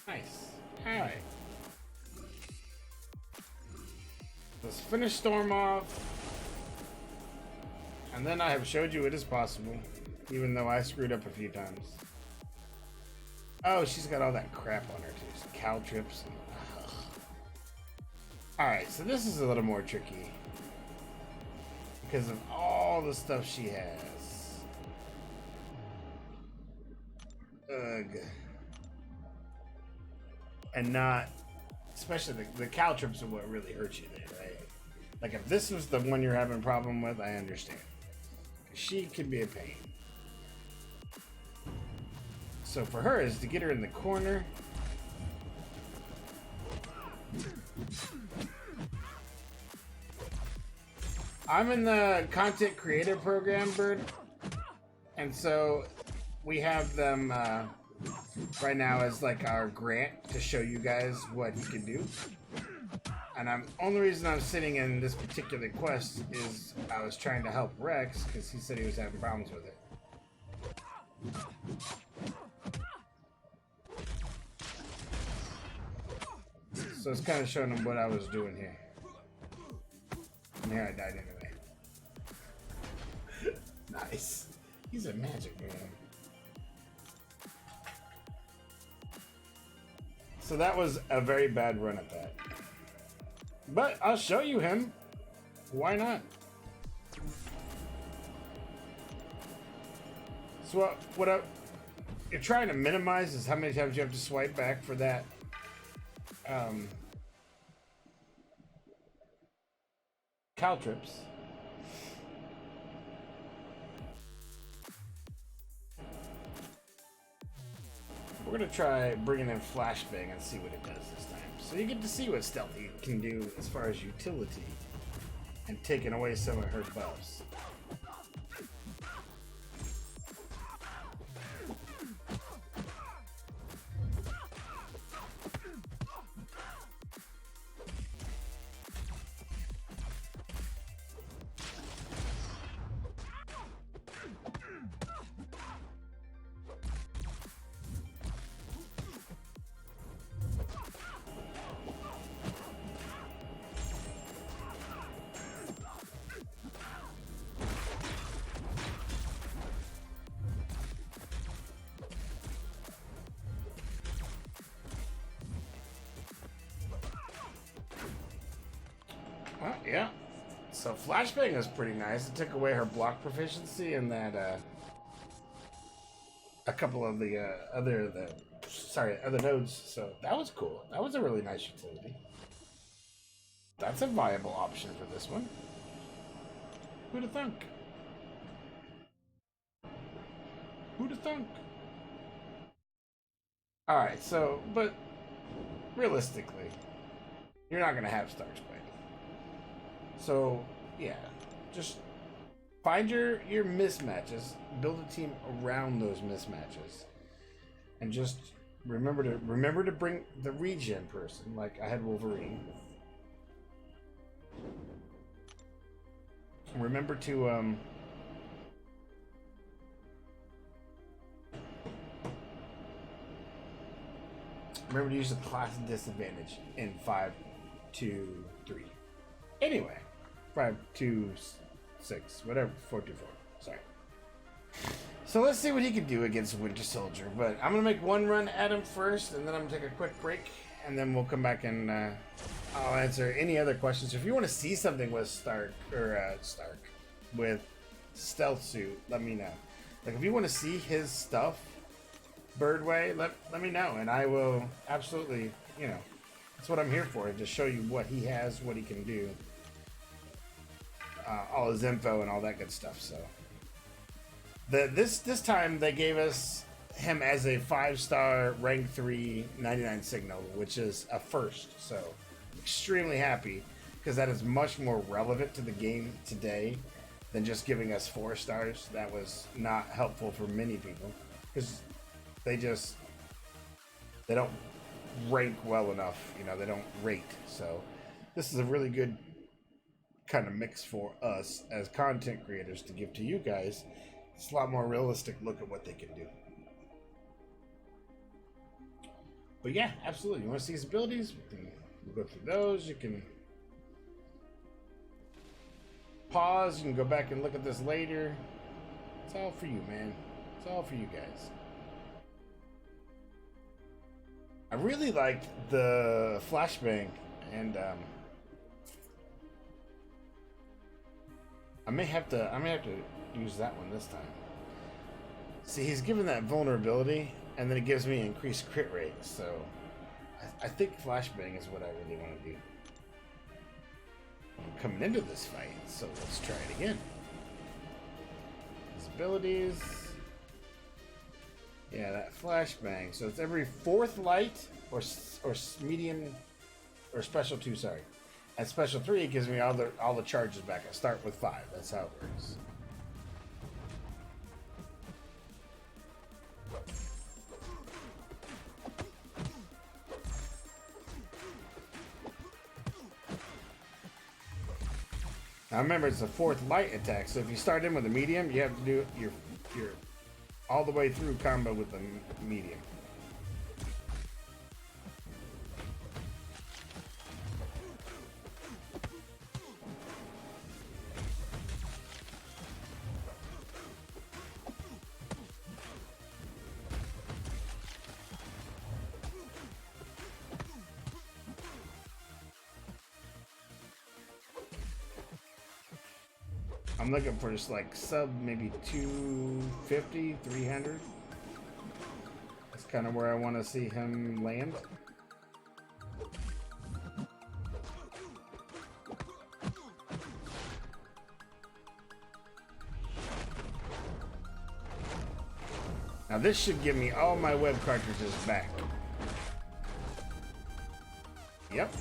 Nice. Alright. Let's finish Storm off. And then I have showed you it is possible. Even though I screwed up a few times. Oh, she's got all that crap on her too. Some cow trips. Alright, so this is a little more tricky. Because of all the stuff she has. Ugh. And not, especially the cow trips are what really hurts you there, right? Like if this was the one you're having a problem with, I understand. She can be a pain. So for her is to get her in the corner. I'm in the content creator program, Bird. And so we have them right now as like our grant to show you guys what you can do. And only reason I'm sitting in this particular quest is I was trying to help Rex because he said he was having problems with it. So it's kind of showing him what I was doing here. And here I died anyway. Nice. He's a magic man. So that was a very bad run at that. But I'll show you him. Why not? So what you're trying to minimize is how many times you have to swipe back for that caltrips. We're gonna try bringing in flashbang and see what it does this time. So you get to see what stealthy can do as far as utility and taking away some of her buffs. Well, yeah. So flashbang is pretty nice. It took away her block proficiency and that a couple of the other nodes. So that was cool. That was a really nice utility. That's a viable option for this one. Who'd have thunk? Who'd have thunk? Alright, so, but realistically, you're not going to have Star Spider. So, yeah, just find your mismatches, build a team around those mismatches, and just remember to bring the regen person, like I had Wolverine. Remember to Remember to use the class disadvantage in 5, 2, 3. Anyway, 5, 2, 6, whatever, 4, 2, 4. Sorry. So let's see what he can do against Winter Soldier. But I'm gonna make one run at him first, and then I'm gonna take a quick break, and then we'll come back and I'll answer any other questions. If you want to see something with Stark with Stealth Suit, let me know. Like if you want to see his stuff, Birdway, let me know, and I will absolutely, you know, that's what I'm here for, to show you what he has, what he can do, all his info and all that good stuff. So this time they gave us him as a 5-star rank 3 99 signal, which is a first. So extremely happy, because that is much more relevant to the game today than just giving us 4 stars. That was not helpful for many people, because they don't rank well enough, you know, they don't rate. So this is a really good kind of mix for us as content creators to give to you guys. It's a lot more realistic look at what they can do. But yeah, absolutely. You want to see his abilities? We'll go through those. You can pause. You can go back and look at this later. It's all for you, man. It's all for you guys. I really liked the flashbang, and I may have to use that one this time. See, he's given that vulnerability, and then it gives me increased crit rate. So I think flashbang is what I really want to do. I'm coming into this fight, so let's try it again. His abilities. Yeah, that flashbang. So it's every 4th light or medium or special 2. Sorry, at special 3 it gives me all the charges back. I start with 5. That's how it works. Now remember, it's a 4th light attack. So if you start in with a medium, you have to do your all the way through combo with the medium. I'm looking for just like sub maybe 250, 300. That's kind of where I want to see him land. Now this should give me all my web cartridges back. Yep.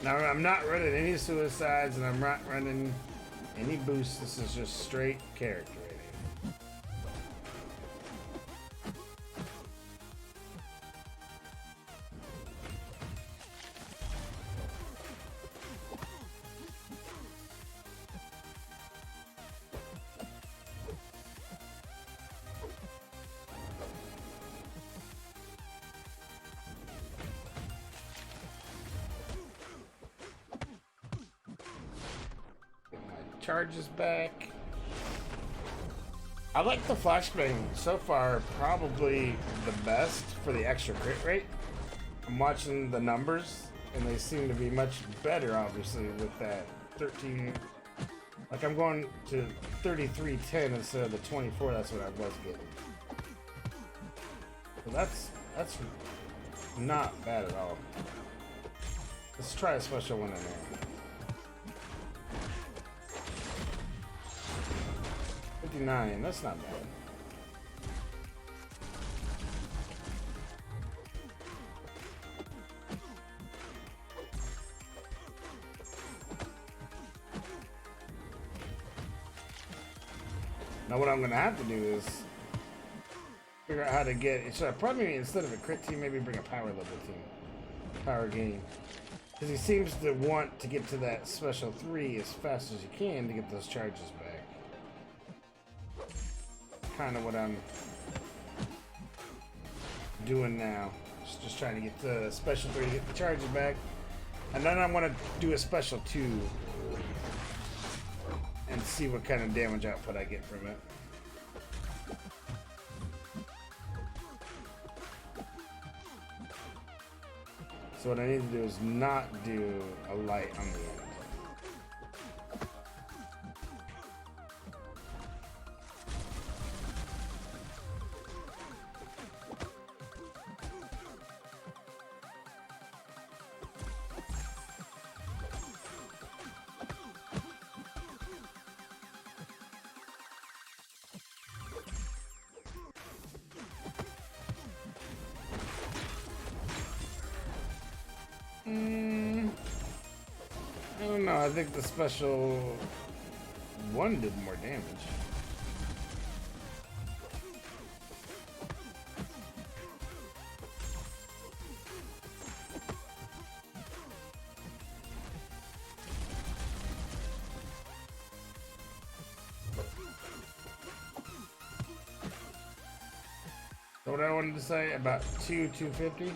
Now I'm not running any suicides, and I'm not running any boosts. This is just straight character right here. Charges back. I like the flashbang so far, probably the best for the extra crit rate. I'm watching the numbers, and they seem to be much better, obviously, with that 13. Like I'm going to 3310 instead of the 24. That's what I was getting. So that's not bad at all. Let's try a special one in there. 59, that's not bad. Now what I'm gonna have to do is figure out how to get. Should I probably, instead of a crit team, maybe bring a power level team, power gain, because he seems to want to get to that special 3 as fast as you can to get those charges back. Kind of what I'm doing now. Just trying to get the special 3 to get the charges back, and then I want to do a special 2 and see what kind of damage output I get from it. So what I need to do is not do a light on the end. I don't know, I think the special 1 did more damage. So what I wanted to say about 250.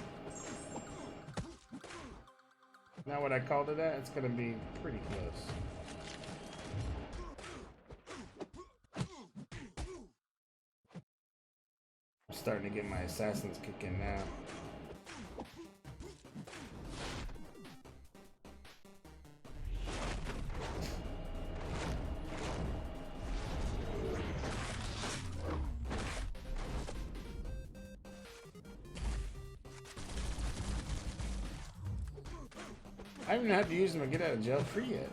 Now what I called it at, it's gonna be pretty close. I'm starting to get my assassins kicking now. I haven't had to use them to get out of jail free yet.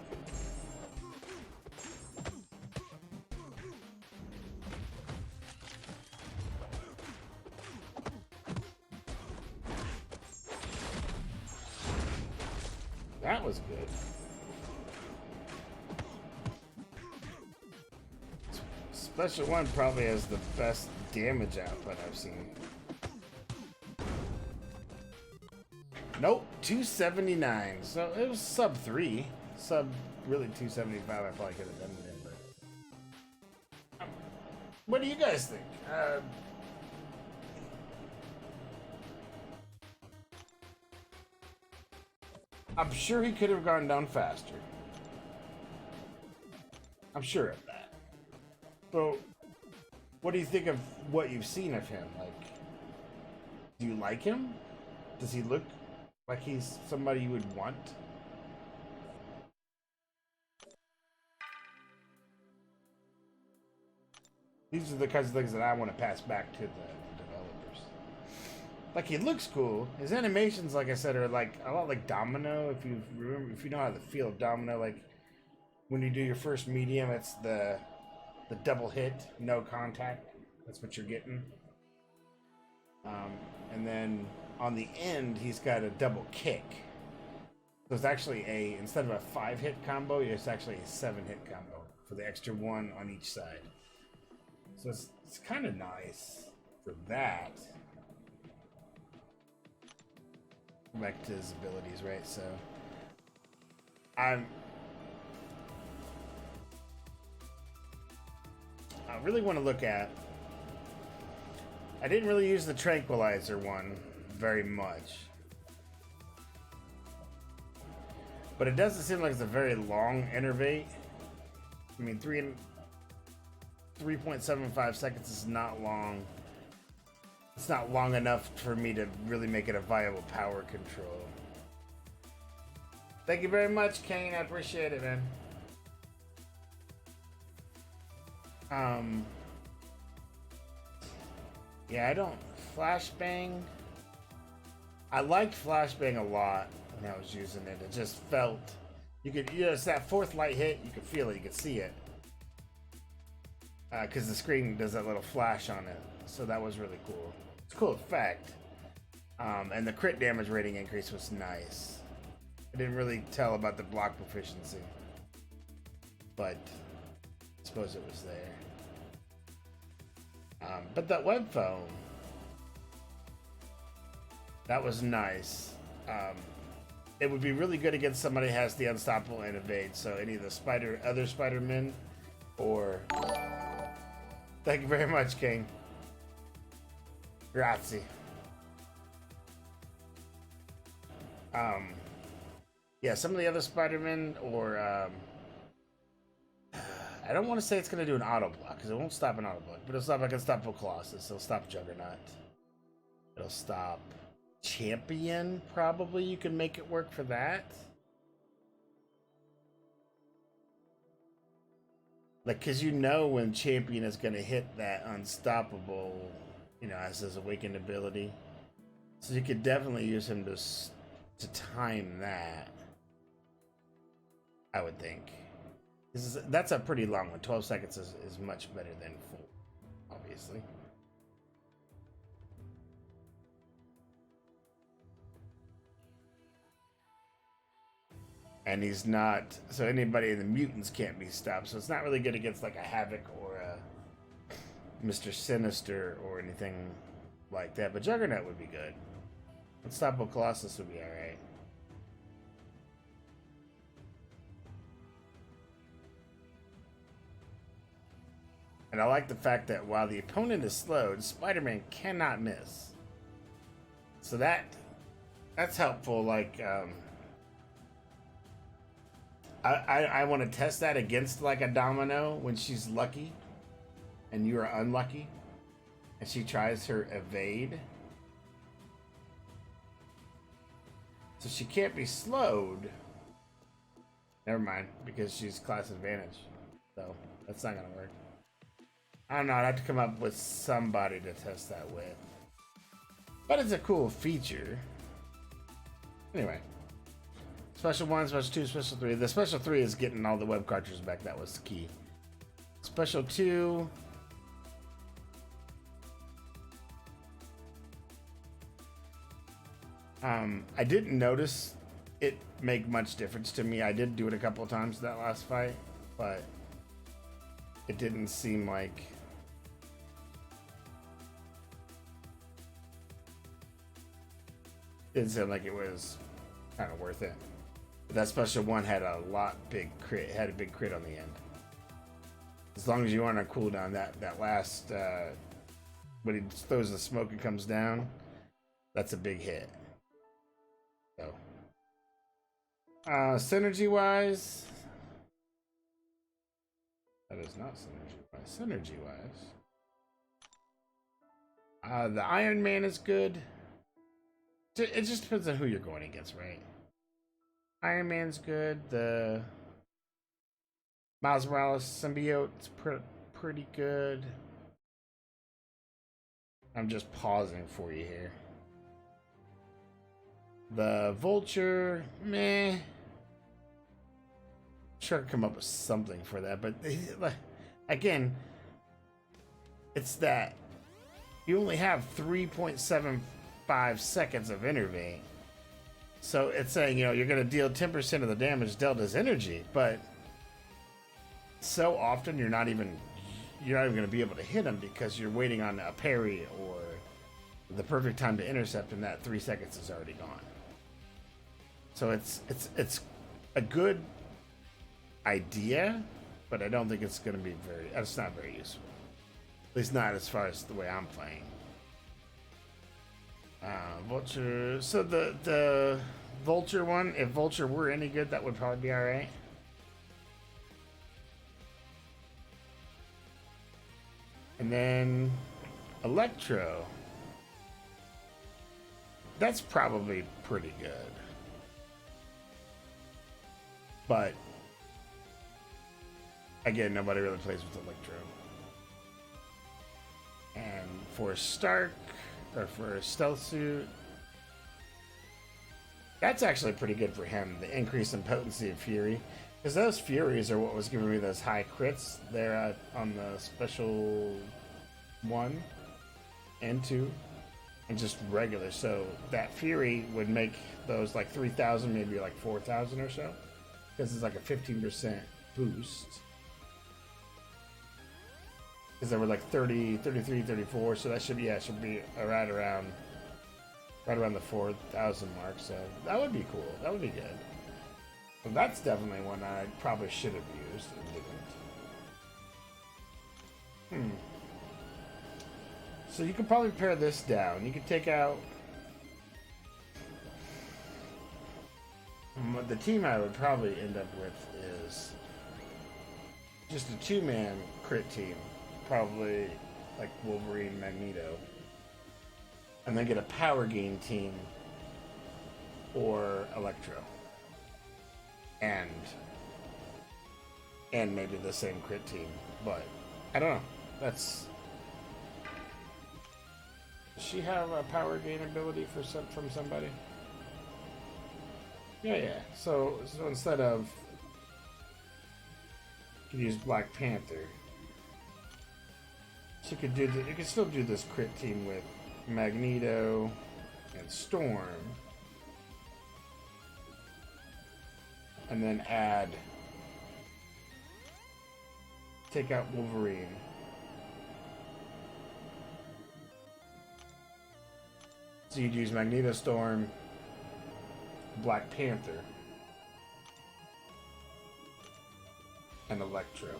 That was good. Special 1 probably has the best damage output I've seen. Nope, 279. So it was sub 3. Sub really 275. I probably could have done it, but what do you guys think? I'm sure he could have gone down faster. I'm sure of that. So, what do you think of what you've seen of him? Like, do you like him? Does he look like he's somebody you would want? These are the kinds of things that I want to pass back to the developers. Like, he looks cool. His animations, like I said, are like a lot like Domino. If you remember, if you know how the feel of Domino, like when you do your first medium, it's the double hit, no contact. That's what you're getting. And then on the end, he's got a double kick. So it's actually instead of a 5-hit combo, it's actually a 7-hit combo for the extra 1 on each side. So it's kind of nice for that. Back to his abilities, right? So I really want to look at. I didn't really use the tranquilizer one very much, but it doesn't seem like it's a very long innervate. I mean, 3.75 seconds is not long. It's not long enough for me to really make it a viable power control. Thank you very much, Kane. I appreciate it, man. Yeah, I don't flashbang. I liked flashbang a lot when I was using it. It just felt it's that 4th light hit. You could feel it. You could see it. Because the screen does that little flash on it, so that was really cool. It's a cool effect, and the crit damage rating increase was nice. I didn't really tell about the block proficiency, but I suppose it was there. But that web foam, that was nice. It would be really good against somebody who has the unstoppable and evade. So any of the other Spider-Men, or thank you very much, King. Grazie. Yeah, some of the other Spider-Men, or I don't want to say it's going to do an auto block because it won't stop an auto block, but it'll stop like Unstoppable Colossus. It'll stop Juggernaut. It'll stop Champion. Probably you can make it work for that. Like, because you know when Champion is going to hit that Unstoppable, you know, as his awakened ability. So you could definitely use him to time that, I would think. That's a pretty long one. 12 seconds is much better than full, obviously. And he's not, so anybody in the mutants can't be stopped. So it's not really good against like a Havoc or a Mr. Sinister or anything like that. But Juggernaut would be good. Unstoppable Colossus would be alright. And I like the fact that while the opponent is slowed, Spider-Man cannot miss. So that's helpful. Like, I want to test that against like a Domino when she's lucky and you are unlucky and she tries her evade. So she can't be slowed. Never mind, because she's class advantage. So that's not going to work. I don't know, I'd have to come up with somebody to test that with. But it's a cool feature. Anyway. Special 1, Special 2, Special 3. The Special 3 is getting all the web cartridges back. That was the key. Special 2. I didn't notice it make much difference to me. I did do it a couple of times that last fight, but it didn't seem like it was kind of worth it. But that Special 1 had a big crit on the end. As long as you aren't on cooldown, that last when he throws the smoke and comes down, that's a big hit. So synergy wise, that is not synergy wise. Synergy wise, the Iron Man is good. It just depends on who you're going against, right? Iron Man's good. The Miles Morales symbiote's pretty good. I'm just pausing for you here. The Vulture, meh. Sure, I can come up with something for that, but again, it's that you only have 3.75 seconds of intervene. So it's saying, you know, you're going to deal 10% of the damage dealt as energy, but so often you're not even going to be able to hit him because you're waiting on a parry or the perfect time to intercept, and that 3 seconds is already gone. So it's a good idea, but I don't think it's going to be it's not very useful. At least not as far as the way I'm playing. Vulture. So the Vulture one, if Vulture were any good, that would probably be alright. And then Electro. That's probably pretty good. But again, nobody really plays with Electro. And for Stark, or for a stealth suit, that's actually pretty good for him. The increase in potency of Fury, because those Furies are what was giving me those high crits there on the Special 1 and 2, and just regular. So that Fury would make those like 3,000, maybe like 4,000 or so, because it's like a 15% boost. Because there were like 30, 33, 34, so that should be, yeah, should be right around the 4,000 mark. So that would be cool. That would be good. Well, that's definitely one I probably should have used and didn't. So you could probably pare this down. You could take out the team I would probably end up with is just a two-man crit team, probably like Wolverine, Magneto, and then get a power gain team or Electro, and maybe the same crit team. But I don't know. Does she have a power gain ability from somebody? Yeah. So instead of, you could use Black Panther. She could do you could still do this crit team with Magneto and Storm, and then take out Wolverine. So you'd use Magneto, Storm, Black Panther, and Electro.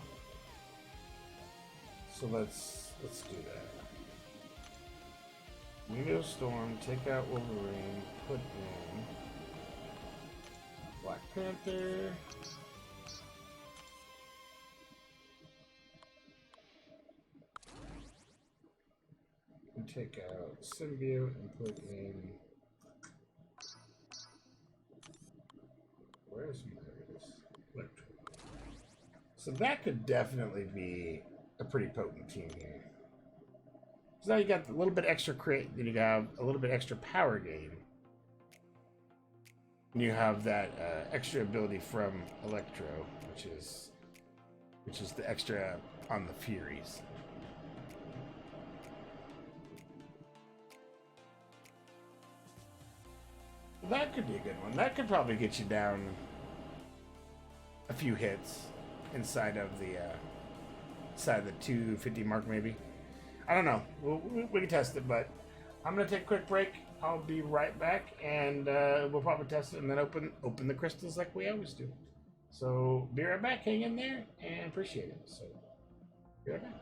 So let's do that. Magneto, Storm, take out Wolverine, put in Black Panther. And take out Symbiote and put in, where's my Electro? So that could definitely be a pretty potent team here. So now you got a little bit extra crit, then you have a little bit extra power gain. And you have that extra ability from Electro, which is the extra on the Furies. That could be a good one. That could probably get you down a few hits inside of the 250 mark, maybe. I don't know. We can test it, but I'm gonna take a quick break. I'll be right back, and we'll probably test it and then open the crystals like we always do. So be right back. Hang in there, and appreciate it. So be right back.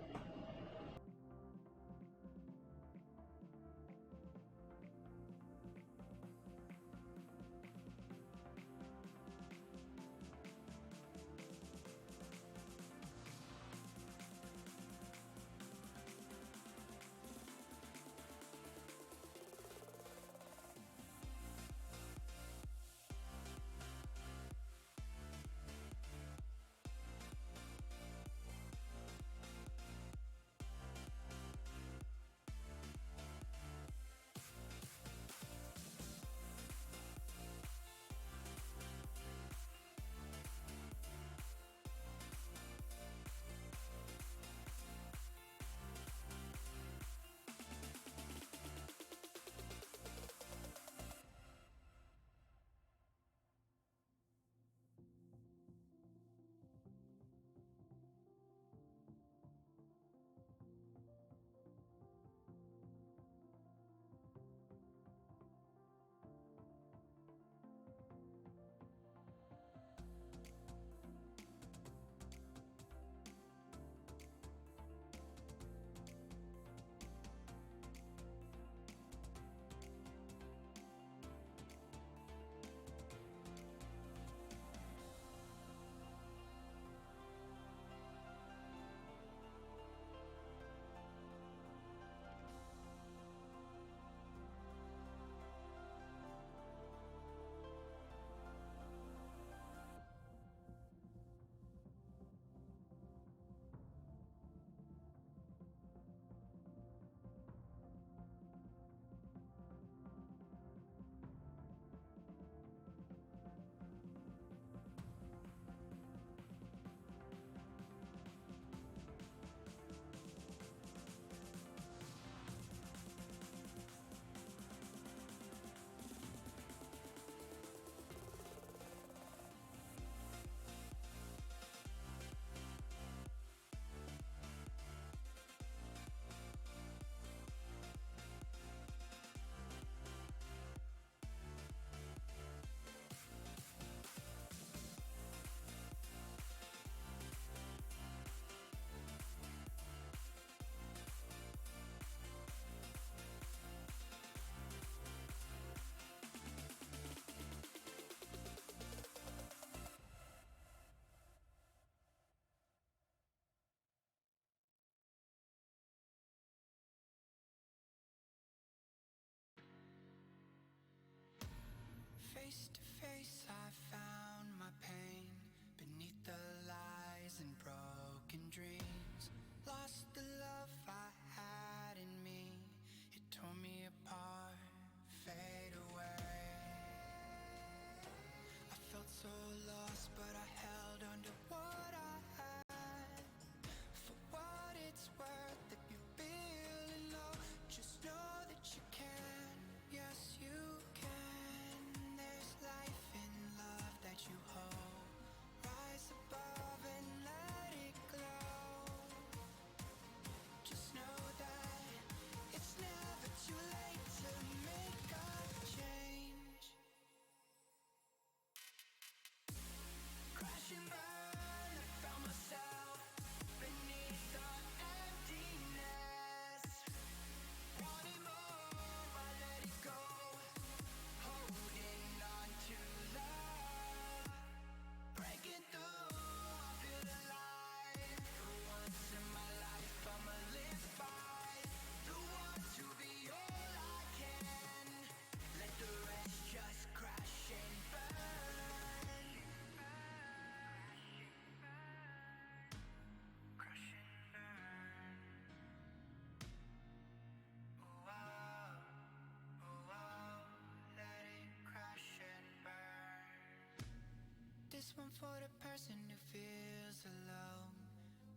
one for the person who feels alone.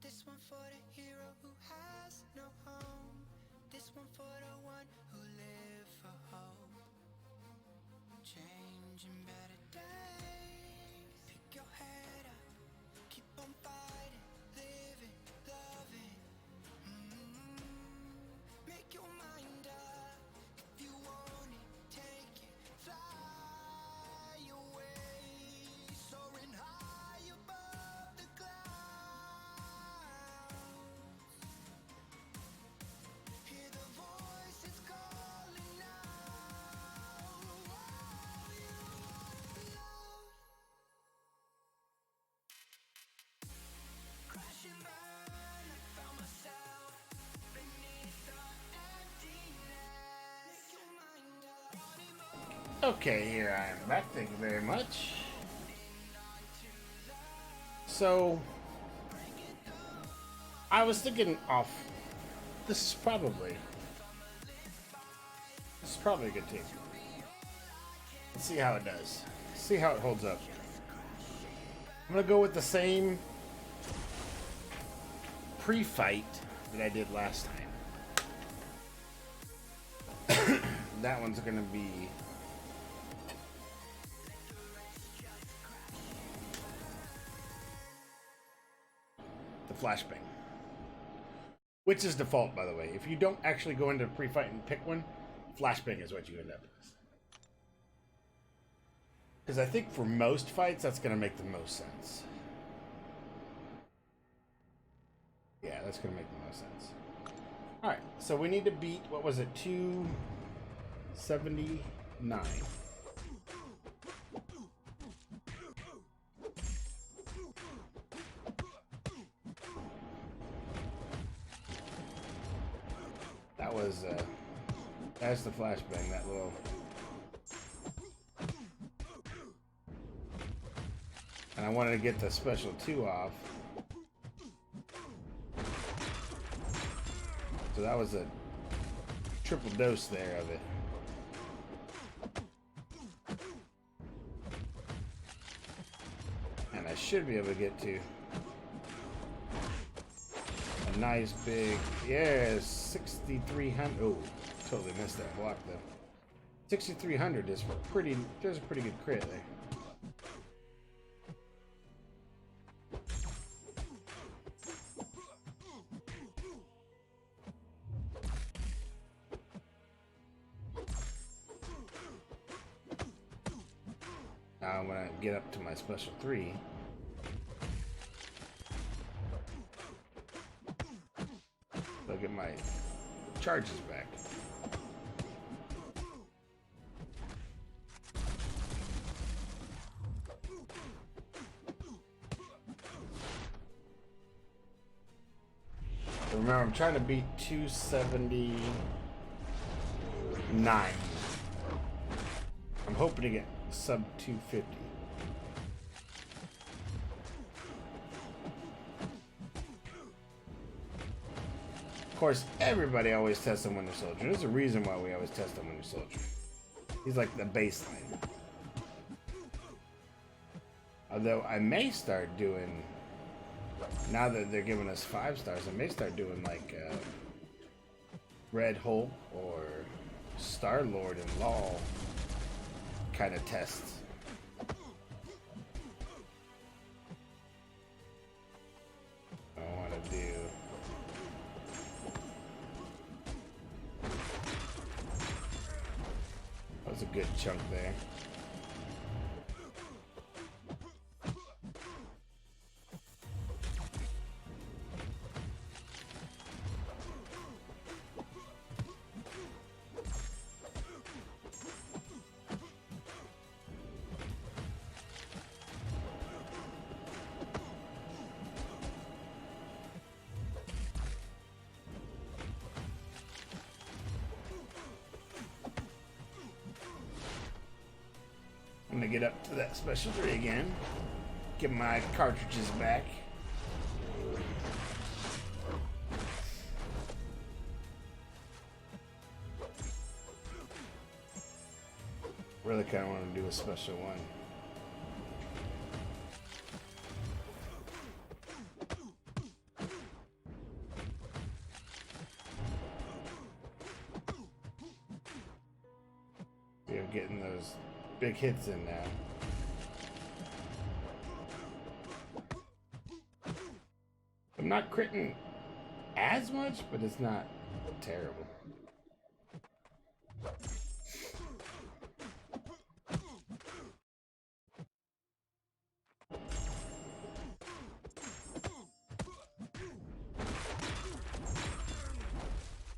This one for the hero who has no home. This one for the one who live for hope. Changing better days. Pick your head up, keep on fighting, living, loving. Make your mind up. If you want it, take it, fly away, soaring high above the clouds. Hear the voices calling out. Oh, you want love. Crash and burn, I found myself beneath the emptiness. Make your mind up. Okay, here I am back. Thank you very much. So, I was thinking off. This is probably a good team. Let's see how it does. See how it holds up. I'm gonna go with the same pre-fight that I did last time. That one's gonna be the flashbang, which is default, by the way. If you don't actually go into pre-fight and pick one, flashbang is what you end up with. Because I think for most fights, that's gonna make the most sense. Yeah, that's gonna make the most sense. Alright, so we need to beat, what was it, 279. That was, that's the flashbang, that little... And I wanted to get the special 2 off. So that was a triple dose there of it. And I should be able to get to a nice big, yeah, 6,300. Oh, totally missed that block though. 6,300 is pretty, there's a pretty good crit there. Now when I get up to my special 3, I'll get my charges back. Remember, I'm trying to beat 279. I'm hoping to get sub 250. Of course, everybody always tests on Winter Soldier. There's a reason why we always test on Winter Soldier. He's like the baseline. Although I may start doing, now that they're giving us 5 stars, I may start doing like Red Hulk or Star-Lord and Law kind of tests. I want to do that was a good chunk there. I'm gonna get up to that special 3 again. Get my cartridges back. Really kind of want to do a special 1. You're getting those big hits in now. I'm not critting as much, but it's not terrible.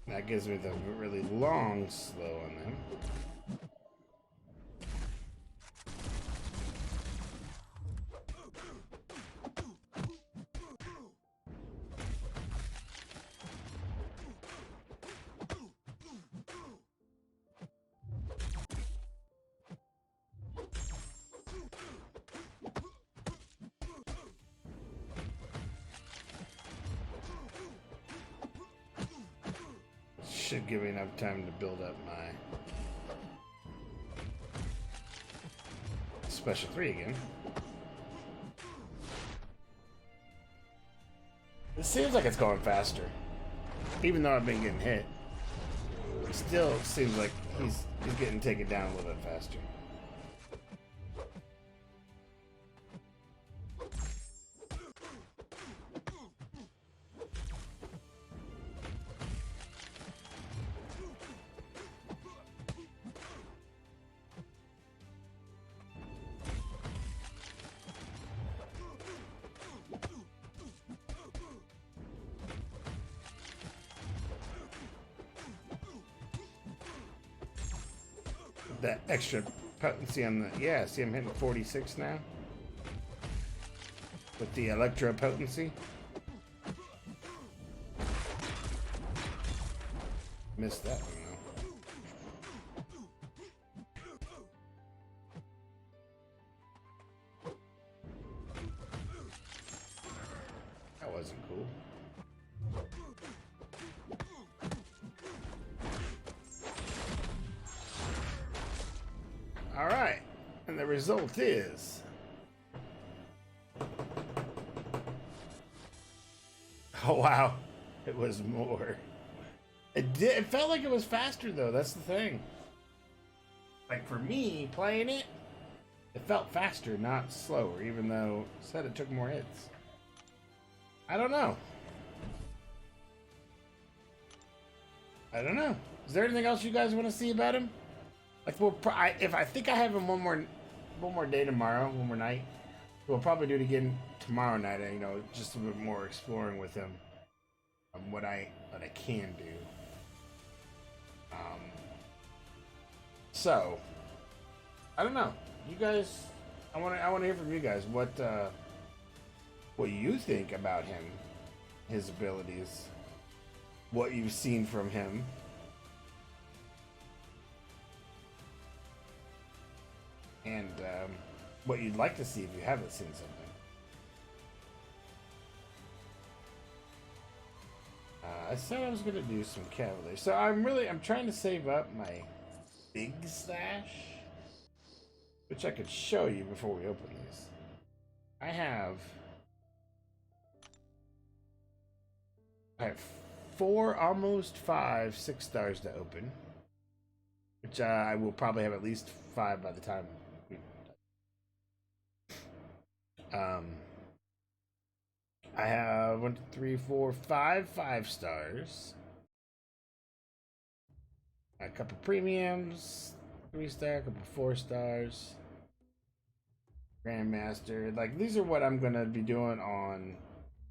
That gives me the really long slow on them. Should give me enough time to build up my special 3 again. It seems like it's going faster. Even though I've been getting hit, it still seems like he's getting taken down a little bit faster. That extra potency on the, yeah, see I'm hitting 46 now with the electro potency. Missed that one though. That wasn't cool. All right, and the result is, oh wow, it was more. It felt like it was faster though. That's the thing. Like for me playing it, it felt faster, not slower. Even though it said it took more hits. I don't know. I don't know. Is there anything else you guys want to see about him? Like if I think I have him one more day tomorrow, one more night, we'll probably do it again tomorrow night. You know, just a bit more exploring with him, what I can do. So I don't know. You guys, I want to hear from you guys what you think about him, his abilities, what you've seen from him. And what you'd like to see if you haven't seen something. I said I was going to do some Cavalier. So I'm trying to save up my big stash, which I could show you before we open these. I have 4, almost 5 6 stars to open, which I will probably have at least 5 by the time. I have 1, 2, 3, 4, 5 5 stars. A couple premiums, 3 star, a couple 4 stars. Grandmaster. Like these are what I'm gonna be doing on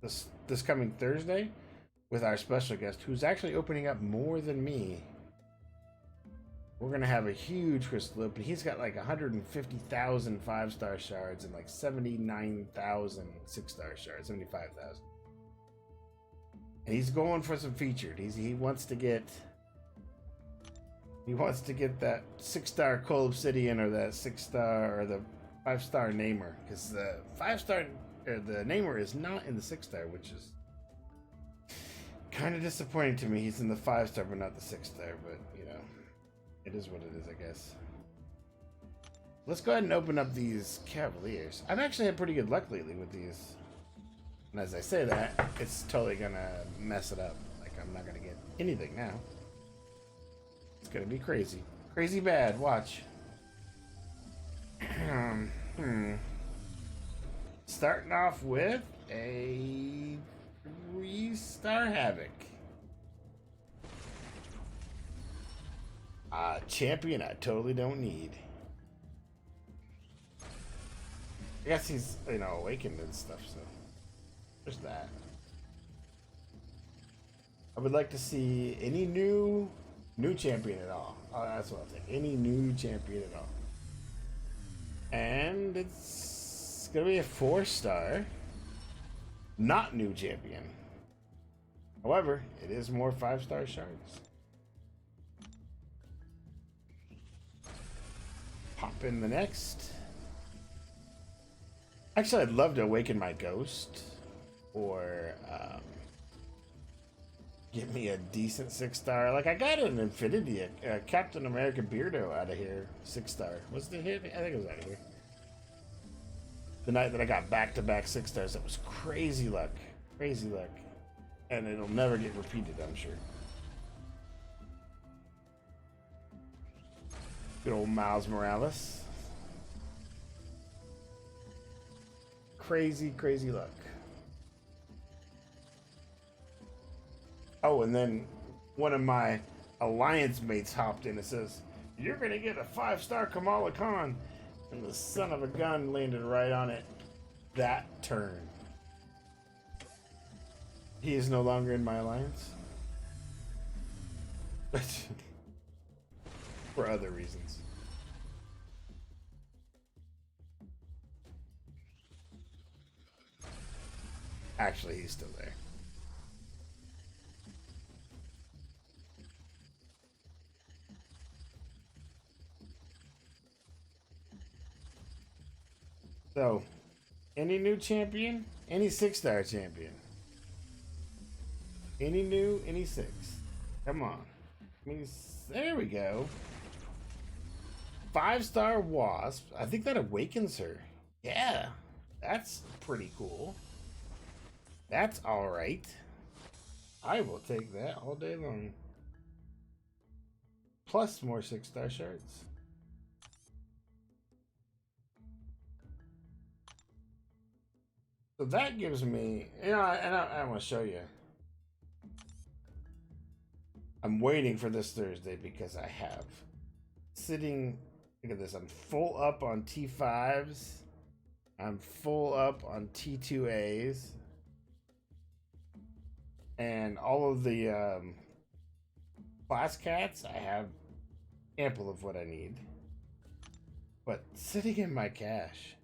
this coming Thursday with our special guest, who's actually opening up more than me. We're gonna have a huge crystal open. He's got like 150,000 5-star shards and like 79,000 6-star shards, 75,000. And he's going for some featured. He wants to get that 6-star Coal Obsidian or that 6-star or the 5-star Namer, because the 5-star or the Namer is not in the 6-star, which is kind of disappointing to me. He's in the 5-star but not the 6-star, but you know. It is what it is, I guess. Let's go ahead and open up these Cavaliers. I've actually had pretty good luck lately with these. And as I say that, it's totally gonna mess it up. Like, I'm not gonna get anything now. It's gonna be crazy. Crazy bad, watch. Hmm. Starting off with a 3-star Havoc. Champion I totally don't need. I guess he's, awakened and stuff, so there's that. I would like to see any new champion at all. Oh, that's what I'll take. Any new champion at all. And it's gonna be a 4-star. Not new champion. However, it is more 5-star shards. Pop in the next. Actually, I'd love to awaken my ghost, or get me a decent 6-star. Like, I got an Infinity, Captain America Beardo out of here, 6-star. Was it a hit? I think it was out of here. The night that I got back-to-back 6-stars, that was crazy luck. Crazy luck. And it'll never get repeated, I'm sure. Good old Miles Morales. Crazy, crazy luck. Oh, and then one of my alliance mates hopped in and says, "You're gonna get a 5-star Kamala Khan." And the son of a gun landed right on it that turn. He is no longer in my alliance. For other reasons. Actually, he's still there. So, any new champion? Any 6-star champion? Any new? Any 6? Come on. There we go. 5-star Wasp. I think that awakens her. Yeah, that's pretty cool. That's alright. I will take that all day long. Plus more 6-star shards. So that gives me, and I want to show you. I'm waiting for this Thursday because I have sitting, look at this, I'm full up on T5s. I'm full up on T2As. And all of the class cats, I have ample of what I need. But sitting in my cache,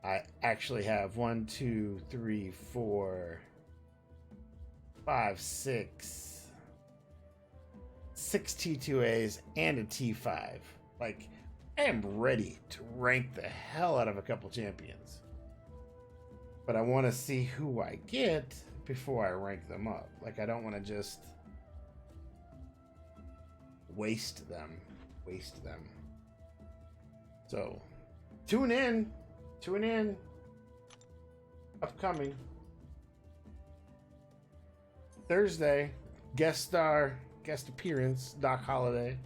I actually have 1, 2, 3, 4, 5, 6 T2As and a T5. Like, I am ready to rank the hell out of a couple champions. But I want to see who I get before I rank them up. Like, I don't want to just waste them. So, tune in. Upcoming Thursday, guest appearance, Doc Holliday,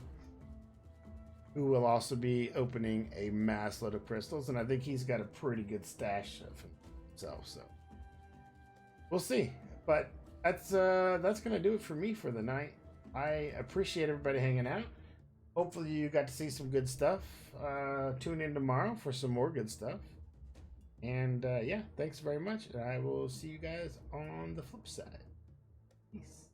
who will also be opening a mass load of crystals, and I think he's got a pretty good stash of himself, so we'll see. But that's gonna do it for me for the night. I appreciate everybody hanging out. Hopefully you got to see some good stuff. Tune in tomorrow for some more good stuff. And yeah, thanks very much. I will see you guys on the flip side. Peace.